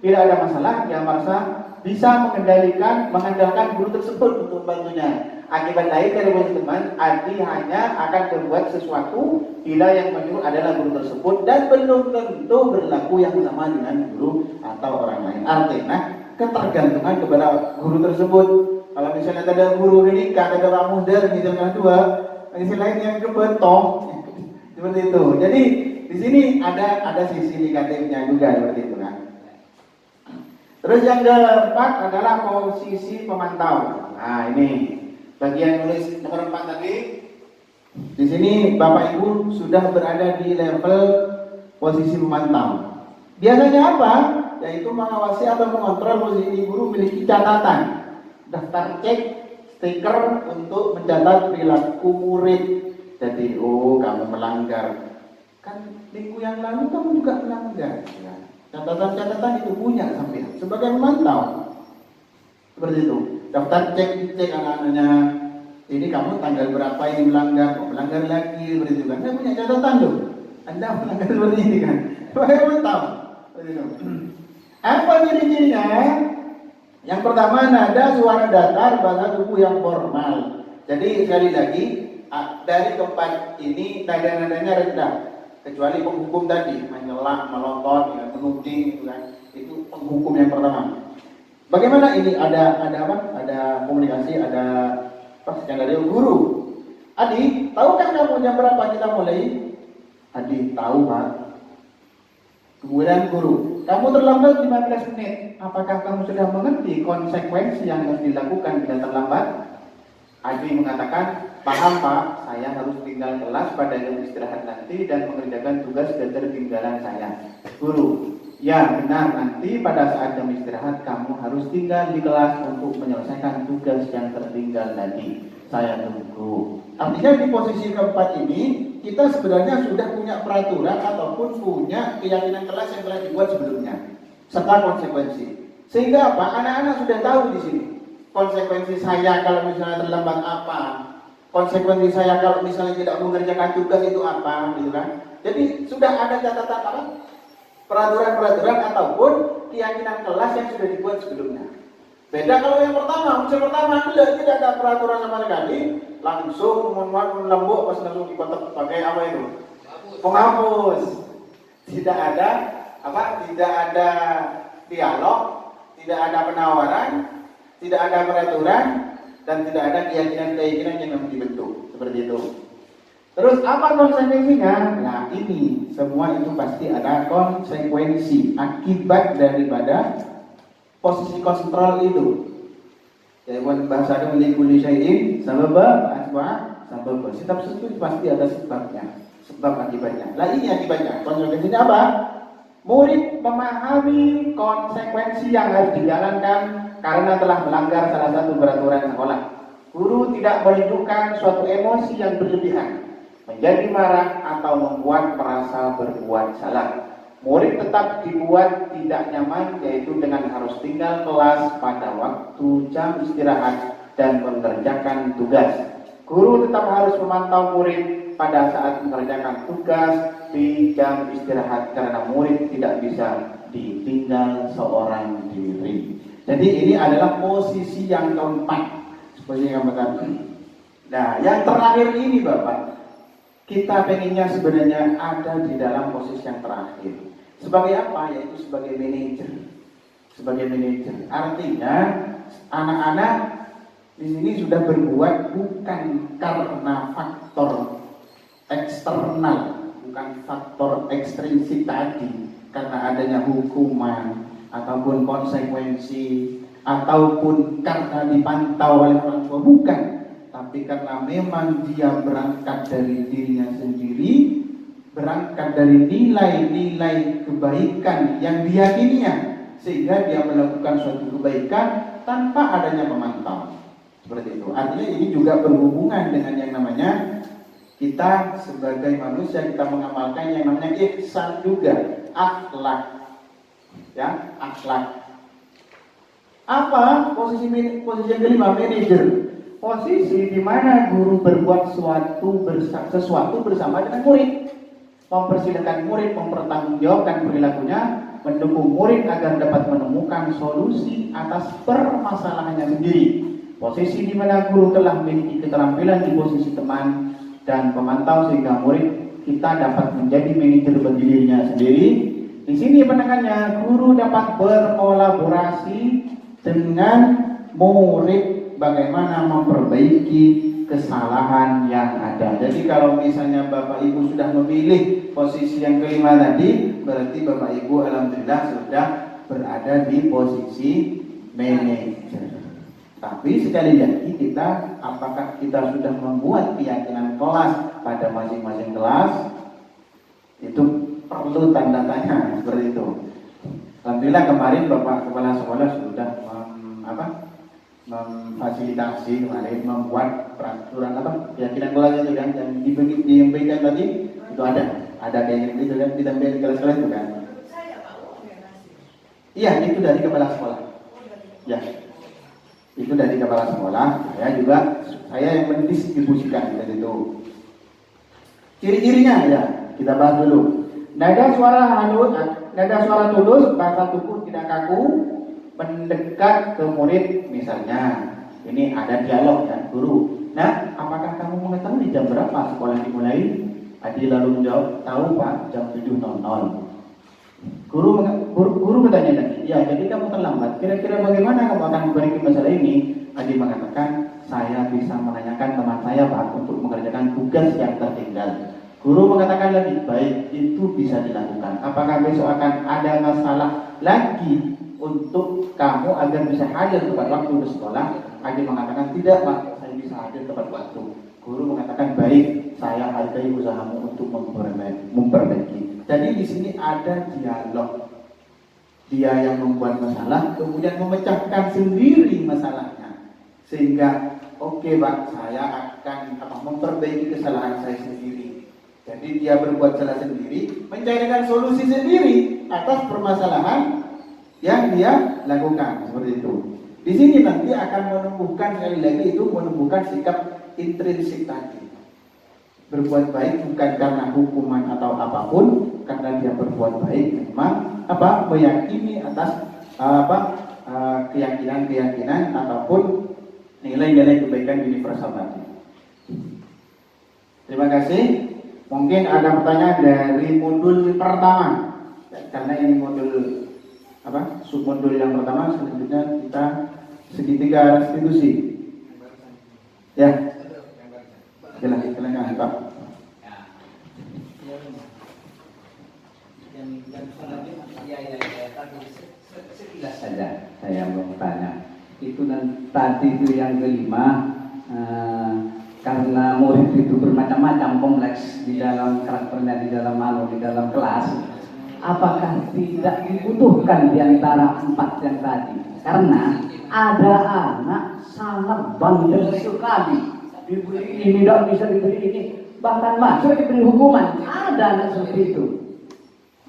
Tidak ada masalah, dia merasa bisa mengandalkan guru tersebut untuk membantunya. Akibat lain dari teman, Adi hanya akan berbuat sesuatu bila yang menyuruh adalah guru tersebut dan belum tentu berlaku yang sama dengan guru atau orang lain. Artinya ketergantungan kepada guru tersebut. Kalau misalnya ada guru ini, ada orang muda, misalnya dua, sisi lain yang kebetok, seperti itu. Jadi di sini ada sisi negatifnya juga, seperti itu kan. Terus yang keempat adalah posisi pemantau. Nah ini bagian tulis nomor 4 tadi. Di sini Bapak Ibu sudah berada di level posisi pemantau. Biasanya apa? Yaitu mengawasi atau mengontrol posisi guru memiliki catatan, daftar cek, stiker untuk mencatat perilaku murid. Jadi, kamu melanggar. Kan minggu yang lalu kamu juga melanggar. Ya. Catatan-catatan itu punya sampai sebagai pemantau. Seperti itu. Daftar cek anak-anaknya. Ini kamu tanggal berapa ini melanggar, melanggar lagi, seperti itu kan. Saya punya catatan tuh. Anda melanggar seperti ini kan. Sebagai pemantau. Seperti itu. Apa ciri-cirinya? Yang pertama, nada suara datar, bahasa tubuh yang formal. Jadi sekali lagi, dari keempat ini nada-nadanya rendah. Kecuali penghukum tadi, menyela, melotot, menuding, itu kan. Itu penghukum yang pertama. Bagaimana ini ada komunikasi, ada yang dari guru. Adi, tahukah kamu jam berapa kita mulai? Adi, tahu Pak. Kemudian guru, kamu terlambat 15 menit. Apakah kamu sudah mengerti konsekuensi yang harus dilakukan bila terlambat? Adi mengatakan, Paham Pak, saya harus tinggal kelas pada jam istirahat nanti dan mengerjakan tugas ketertinggalan saya. Guru, ya benar, nanti pada saat jam istirahat kamu harus tinggal di kelas untuk menyelesaikan tugas yang tertinggal tadi. Saya tunggu. Artinya di posisi keempat ini, kita sebenarnya sudah punya peraturan ataupun punya keyakinan kelas yang telah dibuat sebelumnya, serta konsekuensi. Sehingga apa? Anak-anak sudah tahu di sini. Konsekuensi saya kalau misalnya terlambat apa? Konsekuensi saya kalau misalnya tidak mengerjakan tugas itu apa, gitu kan? Jadi sudah ada catatan apa? Peraturan-peraturan ataupun keyakinan kelas yang sudah dibuat sebelumnya. Beda kalau yang pertama, unsur pertama tidak ada peraturan sama sekali, langsung lembut pas langsung dikotak pakai apa itu? Penghapus. Tidak ada apa? Tidak ada dialog, tidak ada penawaran, tidak ada peraturan, dan tidak ada keyakinan-keyakinan yang memang dibentuk seperti itu. Terus apa konsekuensinya? Nah ini semua itu pasti ada konsekuensi akibat daripada posisi kontrol itu. Ya buat bahasa ada melikuli syai'in sababa asbab. Setiap sesuatu pasti ada sebabnya, sebab akibatnya. Lah ini akibatnya. Konsekuensinya apa? Murid memahami konsekuensi yang harus dijalankan karena telah melanggar salah satu peraturan sekolah. Guru tidak menunjukkan suatu emosi yang berlebihan, menjadi marah atau membuat merasa berbuat salah. Murid tetap dibuat tidak nyaman, yaitu dengan harus tinggal kelas pada waktu jam istirahat dan mengerjakan tugas. Guru tetap harus memantau murid pada saat mengerjakan tugas di jam istirahat karena murid tidak bisa ditinggal seorang diri. Jadi ini adalah posisi yang keempat, seperti yang katakan. Nah, yang terakhir ini Bapak, kita pengennya sebenarnya ada di dalam posisi yang terakhir. Sebagai apa? Yaitu sebagai manajer. Sebagai manajer. Artinya anak-anak di sini sudah berbuat bukan karena faktor eksternal, bukan faktor ekstrinsik tadi, karena adanya hukuman ataupun konsekuensi ataupun karena dipantau oleh orang tua, bukan, tapi karena memang dia berangkat dari dirinya sendiri, berangkat dari nilai-nilai kebaikan yang diyakininya, sehingga dia melakukan suatu kebaikan tanpa adanya pemantau. Seperti itu. Artinya ini juga berhubungan dengan yang namanya kita sebagai manusia, kita mengamalkan yang namanya ihsan juga, akhlak. Ya, akhlak. Apa posisi yang kelima? Manajer. Posisi di mana guru berbuat sesuatu bersama dengan murid, mempersilahkan murid mempertanggungjawabkan perilakunya, mendukung murid agar dapat menemukan solusi atas permasalahannya sendiri. Posisi di mana guru telah memiliki keterampilan di posisi teman dan pemantau sehingga murid kita dapat menjadi manajer bagi dirinya sendiri. Di sini penekannya, guru dapat berkolaborasi dengan murid bagaimana memperbaiki kesalahan yang ada. Jadi kalau misalnya Bapak Ibu sudah memilih posisi yang kelima tadi, berarti Bapak Ibu alhamdulillah sudah berada di posisi manajer. Tapi sekali lagi kita, apakah kita sudah membuat keyakinan kelas pada masing-masing kelas? Itu perlu tanda tanya seperti itu. Alhamdulillah kemarin Bapak Kepala Sekolah sudah memfasilitasi kemarin membuat peraturan keyakinan kelas itu kan, yang diberikan tadi itu ada kayak gitu kan, ditambah kelas-kelas itu kan. Iya, itu dari Kepala Sekolah. Ya. Itu dari Kepala Sekolah, saya yang mendistribusikan dari itu. Ciri-cirinya ya, kita bahas dulu. Nada suara tulus, bahasa tubuh tidak kaku, mendekat ke murid misalnya. Ini ada dialog ya, guru. Nah, apakah kamu mengetahui jam berapa sekolah dimulai? Adi lalu menjawab, tahu Pak, jam 7.00. Guru bertanya lagi, ya jadi kamu terlambat, kira-kira bagaimana kamu akan memperbaiki masalah ini? Adi mengatakan, saya bisa menanyakan teman saya Pak untuk mengerjakan tugas yang tertinggal. Guru mengatakan lagi, baik, itu bisa dilakukan. Apakah besok akan ada masalah lagi untuk kamu agar bisa hadir tepat waktu di sekolah? Adi mengatakan, tidak Pak, saya bisa hadir tepat waktu. Guru mengatakan baik, saya hargai usahamu untuk memperbaiki. Jadi di sini ada dialog. Dia yang membuat masalah, kemudian memecahkan sendiri masalahnya. Sehingga, oke Pak, saya akan memperbaiki kesalahan saya sendiri. Jadi dia berbuat salah sendiri, mencarikan solusi sendiri atas permasalahan yang dia lakukan, seperti itu. Di sini nanti akan menumbuhkan, sekali lagi itu menumbuhkan sikap intrinsik tadi. Berbuat baik bukan karena hukuman atau apapun, karena dia berbuat baik memang meyakini atas keyakinan ataupun nilai-nilai kebaikan universal tadi. Terima kasih. Mungkin ada pertanyaan dari modul pertama, karena ini modul submodul yang pertama. Selanjutnya kita segitiga restitusi. Ya, silakan Pak. Sekilas saja saya mau tanya. Itu tadi itu yang kelima, karena murid itu bermacam-macam kompleks di dalam karakternya, di dalam di dalam kelas. Apakah tidak dibutuhkan di antara 4 yang tadi? Karena ada anak sangat bandel sekali, diberi ini tidak bisa diberi ini, bahkan masuk diberi hukuman. Ada anak seperti itu.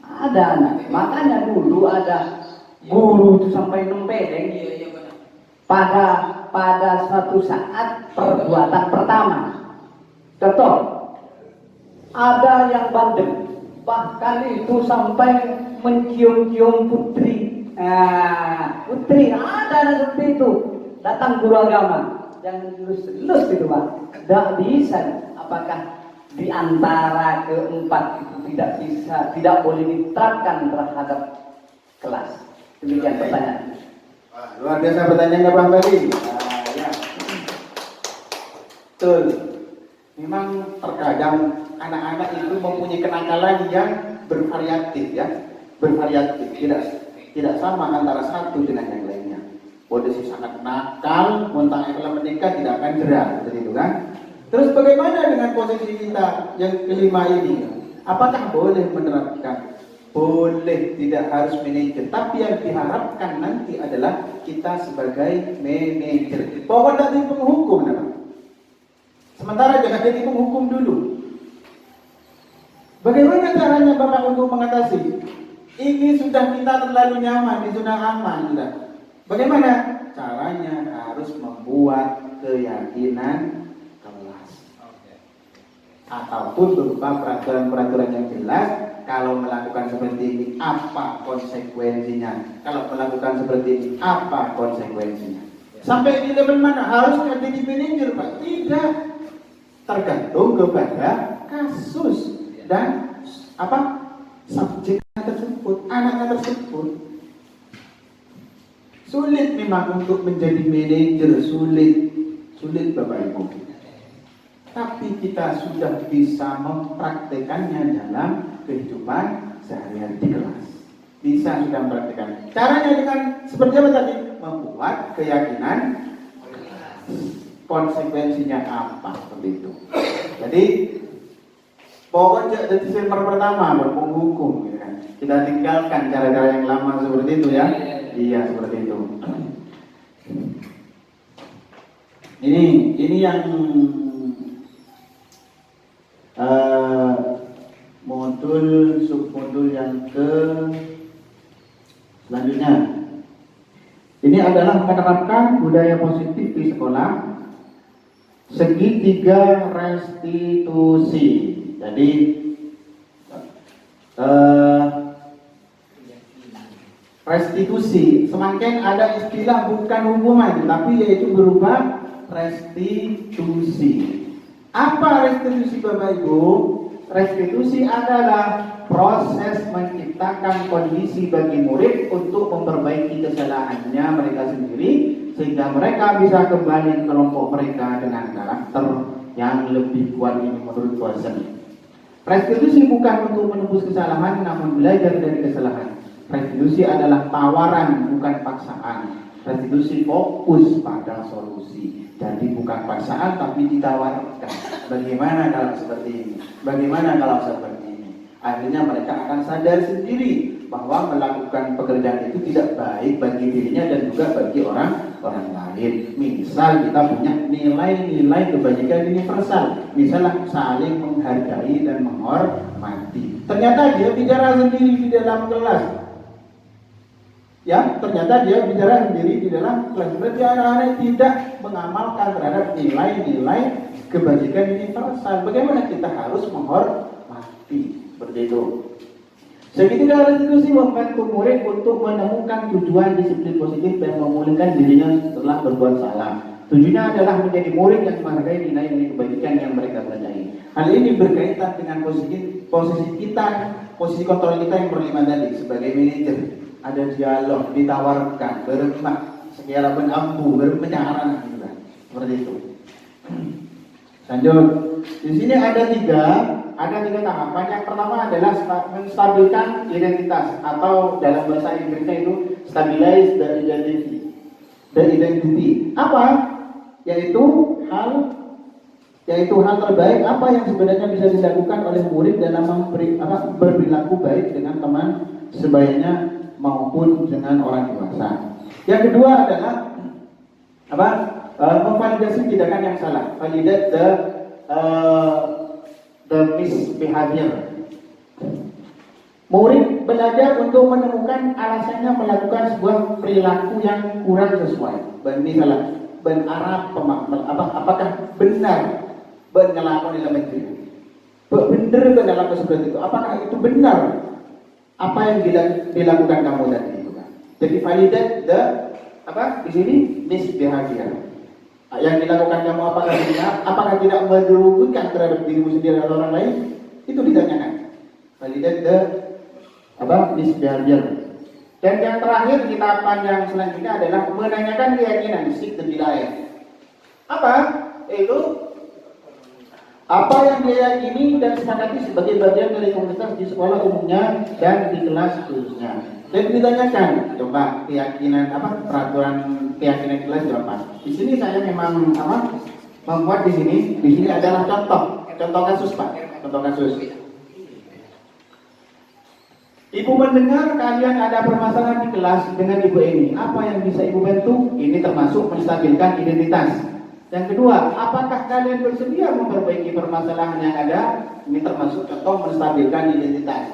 Ada anak. Makanya dulu ada guru itu sampai nempeleng pada suatu saat perbuatan pertama. Contoh, ada yang bandel, bahkan itu sampai mencium-cium putri. Putri, ada anak seperti itu. Datang guru agama yang lulus itu Pak. Tidak bisa. Apakah di antara keempat itu tidak boleh diterapkan terhadap kelas? Demikian pertanyaan. Luar biasa pertanyaannya Bang Bali. Ya. Betul. Memang terkadang anak-anak itu mempunyai kenakalan yang bervariatif ya. Bervariatif, tidak sama antara satu dengan yang lainnya. Boleh sangat nakal, montang kalau menikah tidak akan jerah, seperti itu kan. Terus bagaimana dengan posisi kita yang kelima ini? Apakah boleh menerapkan? Boleh, tidak harus manajer. Tapi yang diharapkan nanti adalah kita sebagai manajer. Pokoknya nanti penghukum, sementara jangan jadi penghukum dulu. Bagaimana caranya Bapak untuk mengatasi? Ini sudah kita terlalu nyaman, ini sudah aman, sudah. Bagaimana caranya? Harus membuat keyakinan kelas, ataupun berupa peraturan-peraturan yang jelas. Kalau melakukan seperti ini, apa konsekuensinya? Kalau melakukan seperti ini, apa konsekuensinya? Sampai di level mana? Harus jadi manajer, Pak? Tidak. Tergantung kepada kasus dan subjeknya tersebut, anaknya tersebut. Sulit memang untuk menjadi manajer, sulit Bapak Ibu. Tapi kita sudah bisa mempraktekannya dalam kehidupan sehari-hari di kelas. Bisa sudah mempraktekan. Caranya dengan seperti apa tadi? Membuat keyakinan konsekuensinya apa, seperti itu. Jadi pokoknya disclaimer pertama penghukum, gitu kan. Kita tinggalkan cara-cara yang lama seperti itu ya. Iya, seperti itu. Ini yang submodul yang ke selanjutnya. Ini adalah menerapkan budaya positif di sekolah, segitiga restitusi. Jadi restitusi, semakin ada istilah bukan hukuman, tapi yaitu berupa restitusi. Apa restitusi Bapak Ibu? Restitusi adalah proses menciptakan kondisi bagi murid untuk memperbaiki kesalahannya mereka sendiri, sehingga mereka bisa kembali ke kelompok mereka dengan karakter yang lebih kuat. Ini menurut dosen. Restitusi bukan untuk menembus kesalahan, namun belajar dari kesalahan. Restitusi adalah tawaran, bukan paksaan. Restitusi fokus pada solusi. Jadi bukan paksaan tapi ditawarkan. Bagaimana kalau seperti ini? Bagaimana kalau seperti ini? Akhirnya mereka akan sadar sendiri bahwa melakukan pekerjaan itu tidak baik bagi dirinya dan juga bagi orang lain. Misal kita punya nilai-nilai kebajikan universal, misalnya saling menghargai dan menghormati. Ternyata dia bicara sendiri di dalam kelas. Ya, ternyata dia bicara sendiri di dalam kelas. Berarti anak-anak tidak mengamalkan terhadap nilai-nilai kebajikan universal. Bagaimana kita harus menghormati, seperti itu. Segitiga restitusi membantu murid untuk menemukan tujuan disiplin positif dan memulihkan dirinya setelah berbuat salah. Tujuannya adalah menjadi murid yang menghargai nilai-nilai kebajikan yang mereka pelajari. Hal ini berkaitan dengan posisi kontrol kita yang berlima tadi sebagai manajer. Ada dialog, ditawarkan, beremah, segala ambu, berpencaran juga. Seperti itu. Lanjut. Di sini ada tiga tahapan. Yang pertama adalah menstabilkan identitas atau dalam bahasa Inggrisnya itu stabilize the identity. Apa? Yaitu hal terbaik apa yang sebenarnya bisa dilakukan oleh murid dalam berperilaku baik dengan teman sebayanya maupun dengan orang dewasa. Yang kedua adalah memvalidasi tindakan yang salah, validate the misbehavior. Murid belajar untuk menemukan alasannya melakukan sebuah perilaku yang kurang sesuai. Misalnya, apakah benar ngelakuin elementary? Benar dalam seperti itu. Apakah itu benar? Apa yang dilakukan kamu tadi itu kan? Jadi validate di sini misbehavior. Yang dilakukan kamu apakah benar? Apakah tidak merugikan terhadap dirimu sendiri atau orang lain? Itu ditanyakan. Validate the misbehavior. Dan yang terakhir di tahapan yang selanjutnya adalah menanyakan keyakinan, seek the belief. Apa? Itu apa yang dia yakini dan sepakati sebagai bagian dari komunitas di sekolah umumnya dan di kelas khususnya. Dan ditanyakan, coba keyakinan peraturan keyakinan kelas berapa? Di sini saya memang membuat di sini adalah contoh kasus Pak, contoh kasus. Ibu mendengar kalian ada permasalahan di kelas dengan Ibu Eni. Apa yang bisa Ibu bantu? Ini termasuk menstabilkan identitas. Yang kedua, apakah kalian bersedia memperbaiki permasalahan yang ada? Ini termasuk contoh menstabilkan identitas.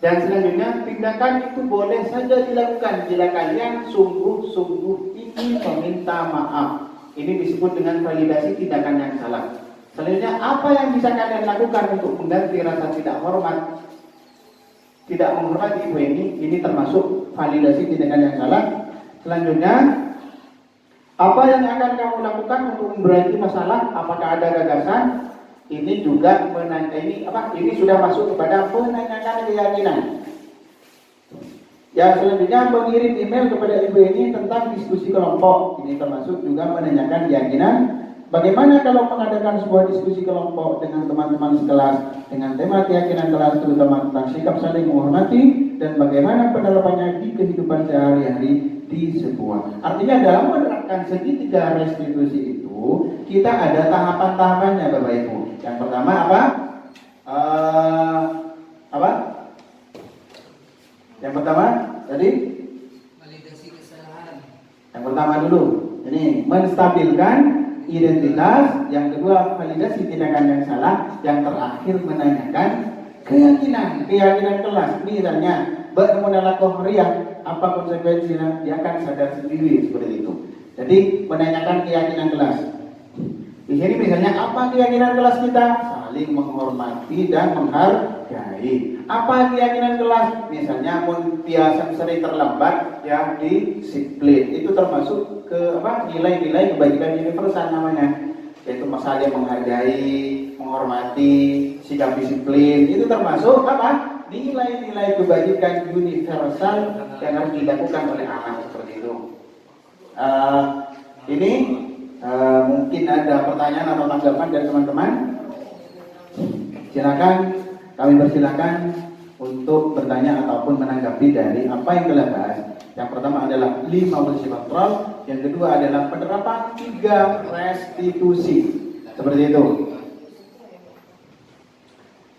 Dan selanjutnya, tindakan itu boleh saja dilakukan bila kalian sungguh-sungguh ingin meminta maaf. Ini disebut dengan validasi tindakan yang salah. Selanjutnya, apa yang bisa kalian lakukan untuk mengganti rasa tidak menghormati Ibu ini termasuk validasi tindakan yang salah. Selanjutnya, apa yang akan kamu lakukan untuk memperbaiki masalah? Apakah ada gagasan? Ini juga ini sudah masuk kepada menanyakan keyakinan. Yang selanjutnya mengirim email kepada Ibu ini tentang diskusi kelompok. Ini termasuk juga menanyakan keyakinan. Bagaimana kalau mengadakan sebuah diskusi kelompok dengan teman-teman sekelas dengan tema keyakinan kelas, terutama tentang sikap saling menghormati dan bagaimana penerapannya di kehidupan sehari-hari di sebuah. Artinya dalam menerapkan segitiga restitusi itu kita ada tahapan-tahapannya Bapak Ibu. Yang pertama Yang pertama tadi validasi kesalahan. Yang pertama dulu ini menstabilkan identitas, yang kedua validasi tindakan yang salah, yang terakhir menanyakan keyakinan kelas. Misalnya bermodal kohriah, apa konsekuensinya? Dia akan sadar sendiri seperti itu. Jadi menanyakan keyakinan kelas. Di sini misalnya apa keyakinan kelas kita? Saling menghormati dan menghargai. Apa keyakinan kelas? Misalnya biasa sering terlambat ya disiplin. Itu termasuk ke nilai-nilai kebajikan universal namanya. Yaitu masalah menghargai, menghormati, sikap disiplin. Itu termasuk nilai-nilai kebajikan universal yang harus dilakukan oleh anak seperti itu. Ini mungkin ada pertanyaan atau tanggapan dari teman-teman. Silakan, kami persilakan untuk bertanya ataupun menanggapi dari apa yang telah bahas. Yang pertama adalah 5 fungsi kontrol, yang kedua adalah penerapan 3 restitusi. Seperti itu.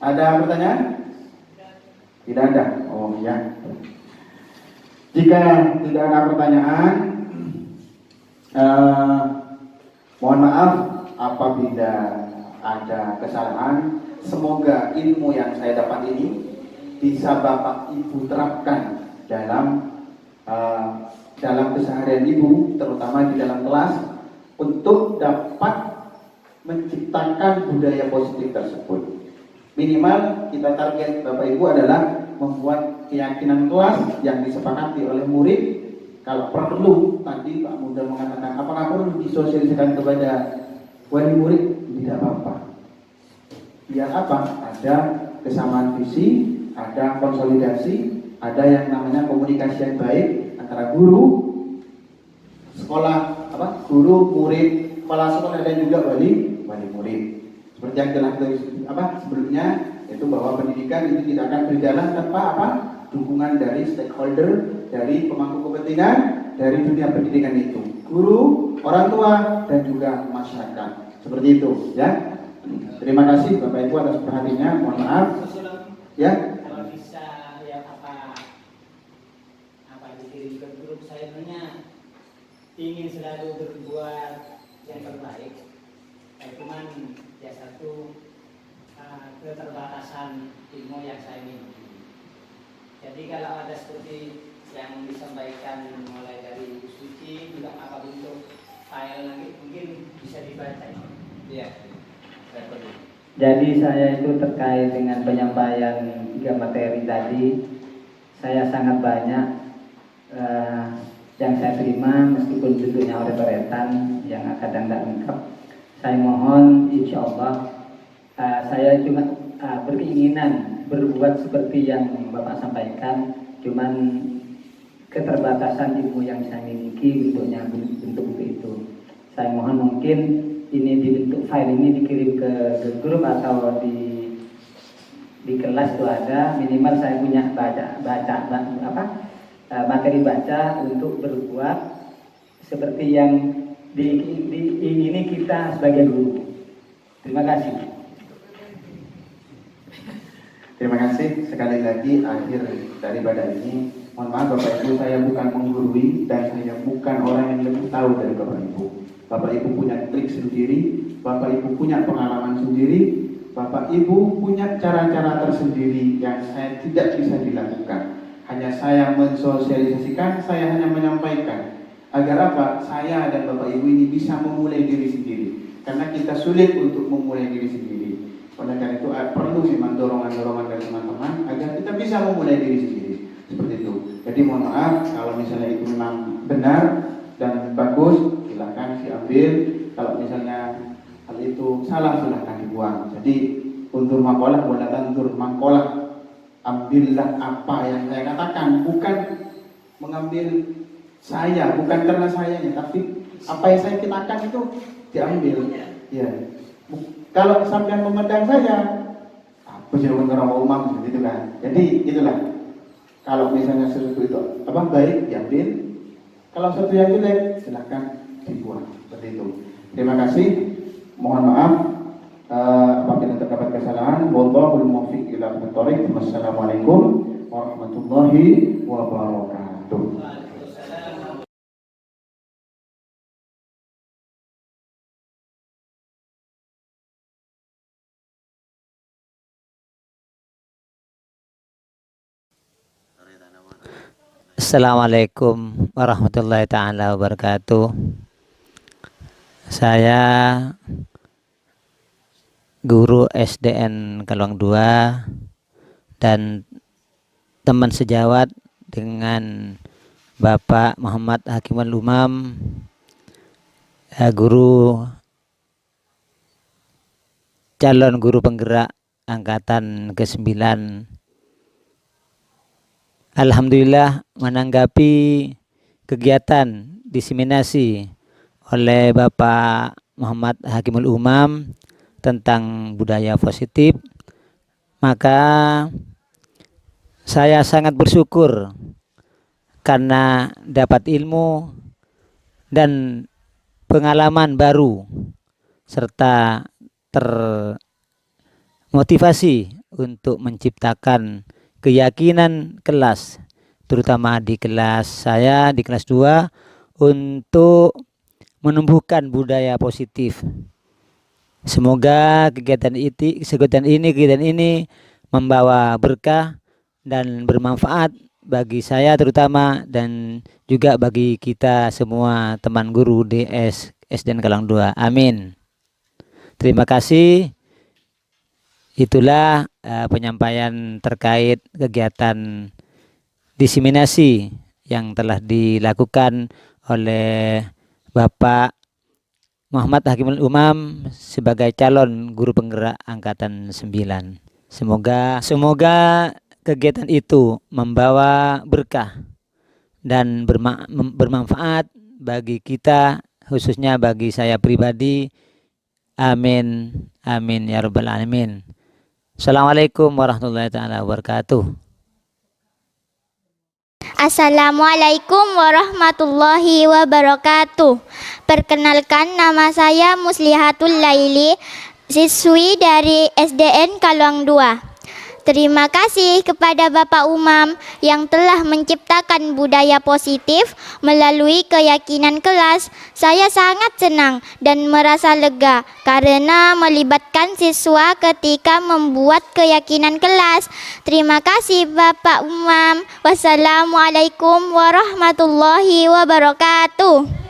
Ada pertanyaan? Tidak ada. Oh ya. Jika tidak ada pertanyaan, mohon maaf apabila ada kesalahan. Semoga ilmu yang saya dapat ini bisa Bapak Ibu terapkan dalam keseharian Ibu, terutama di dalam kelas, untuk dapat menciptakan budaya positif tersebut. Minimal kita target Bapak Ibu adalah membuat keyakinan kelas yang disepakati oleh murid. Kalau perlu, tadi Pak Muda mengatakan, apakah perlu disosialisasikan kepada wali murid? Tidak apa-apa. Biar apa? Ada kesamaan visi, ada konsolidasi, ada yang namanya komunikasi yang baik antara guru, sekolah, guru, murid, kepala sekolah, dan juga wali murid. Seperti yang telah sebelumnya, yaitu bahwa pendidikan itu tidak akan berjalan tanpa dukungan dari stakeholder, dari pemangku kepentingan, dari dunia pendidikan itu, guru, orang tua, dan juga masyarakat. Seperti itu, ya. Terima kasih Bapak Ibu atas perhatiannya. Mohon maaf. Ya. Kalau bisa ya apa dikirim ke grup, saya sebenarnya ingin selalu berbuat yang terbaik. Cuman ya satu keterbatasan ilmu yang saya miliki. Jadi kalau ada seperti yang disampaikan mulai dari Ibu Suci, juga apa bentuk file nanti mungkin bisa dibaca. Iya. Jadi saya itu terkait dengan penyampaian 3 materi tadi, saya sangat banyak yang saya terima, meskipun bentuknya oret-oretan yang kadang tidak lengkap. Saya mohon insya Allah saya cuma berkeinginan berbuat seperti yang Bapak sampaikan, cuman keterbatasan ilmu yang saya miliki bentuknya bentuk itu. Saya mohon mungkin ini dibentuk file ini dikirim ke grup atau di kelas itu ada, minimal saya punya materi baca untuk berbuat seperti yang ini kita sebagai guru. Terima kasih. Terima kasih sekali lagi. Akhir daripada ini, mohon maaf Bapak Ibu, saya bukan menggurui dan saya bukan orang yang lebih tahu dari Bapak Ibu. Bapak Ibu punya trik sendiri, Bapak Ibu punya pengalaman sendiri, Bapak Ibu punya cara-cara tersendiri yang saya tidak bisa dilakukan. Hanya saya mensosialisasikan, saya hanya menyampaikan. Agar apa? Saya dan Bapak Ibu ini bisa memulai diri sendiri. Karena kita sulit untuk memulai diri sendiri. Oleh karena itu perlu memang dorongan-dorongan dari teman-teman agar kita bisa memulai diri sendiri. Seperti itu. Jadi mohon maaf kalau misalnya itu memang benar dan bagus, silakan diambil. Kalau misalnya hal itu salah, silakan dibuang. Jadi undur makalah bukan undur makalah. Ambillah apa yang saya katakan, bukan mengambil saya, bukan karena sayanya, tapi apa yang saya katakan itu diambil. Ya. Kalau sampai memandang saya, apa sih orang umum gitu kan. Jadi itulah. Kalau misalnya sesuatu itu baik diambil. Kalau sesuatu yang jelek silakan dibuang. Seperti itu. Terima kasih. Mohon maaf apabila terdapat kesalahan. Wallahul muwaffiq ila aqwamit thoriq. Wassalamualaikum warahmatullahi wabarakatuh. Assalamualaikum warahmatullahi ta'ala wabarakatuh. Saya guru SDN Kaluang 2 dan teman sejawat dengan Bapak Muhammad Hakimul Umam, calon guru penggerak angkatan ke-9. Alhamdulillah menanggapi kegiatan diseminasi oleh Bapak Muhammad Hakimul Umam tentang budaya positif, maka saya sangat bersyukur karena dapat ilmu dan pengalaman baru serta termotivasi untuk menciptakan keyakinan kelas, terutama di kelas saya, di kelas 2, untuk menumbuhkan budaya positif. Semoga kegiatan ini membawa berkah dan bermanfaat bagi saya terutama, dan juga bagi kita semua teman guru di SDN Kalang 2. Amin. Terima kasih. Itulah penyampaian terkait kegiatan diseminasi yang telah dilakukan oleh Bapak Muhammad Hakimul Umam sebagai calon guru penggerak angkatan 9. Semoga kegiatan itu membawa berkah dan bermanfaat bagi kita, khususnya bagi saya pribadi. Amin, amin ya rabbal alamin. Assalamualaikum warahmatullahi wabarakatuh. Assalamualaikum warahmatullahi wabarakatuh. Perkenalkan, nama saya Muslihatul Laili, siswi dari SDN Kaluang 2. Terima kasih kepada Bapak Umam yang telah menciptakan budaya positif melalui keyakinan kelas. Saya sangat senang dan merasa lega karena melibatkan siswa ketika membuat keyakinan kelas. Terima kasih Bapak Umam. Wassalamualaikum warahmatullahi wabarakatuh.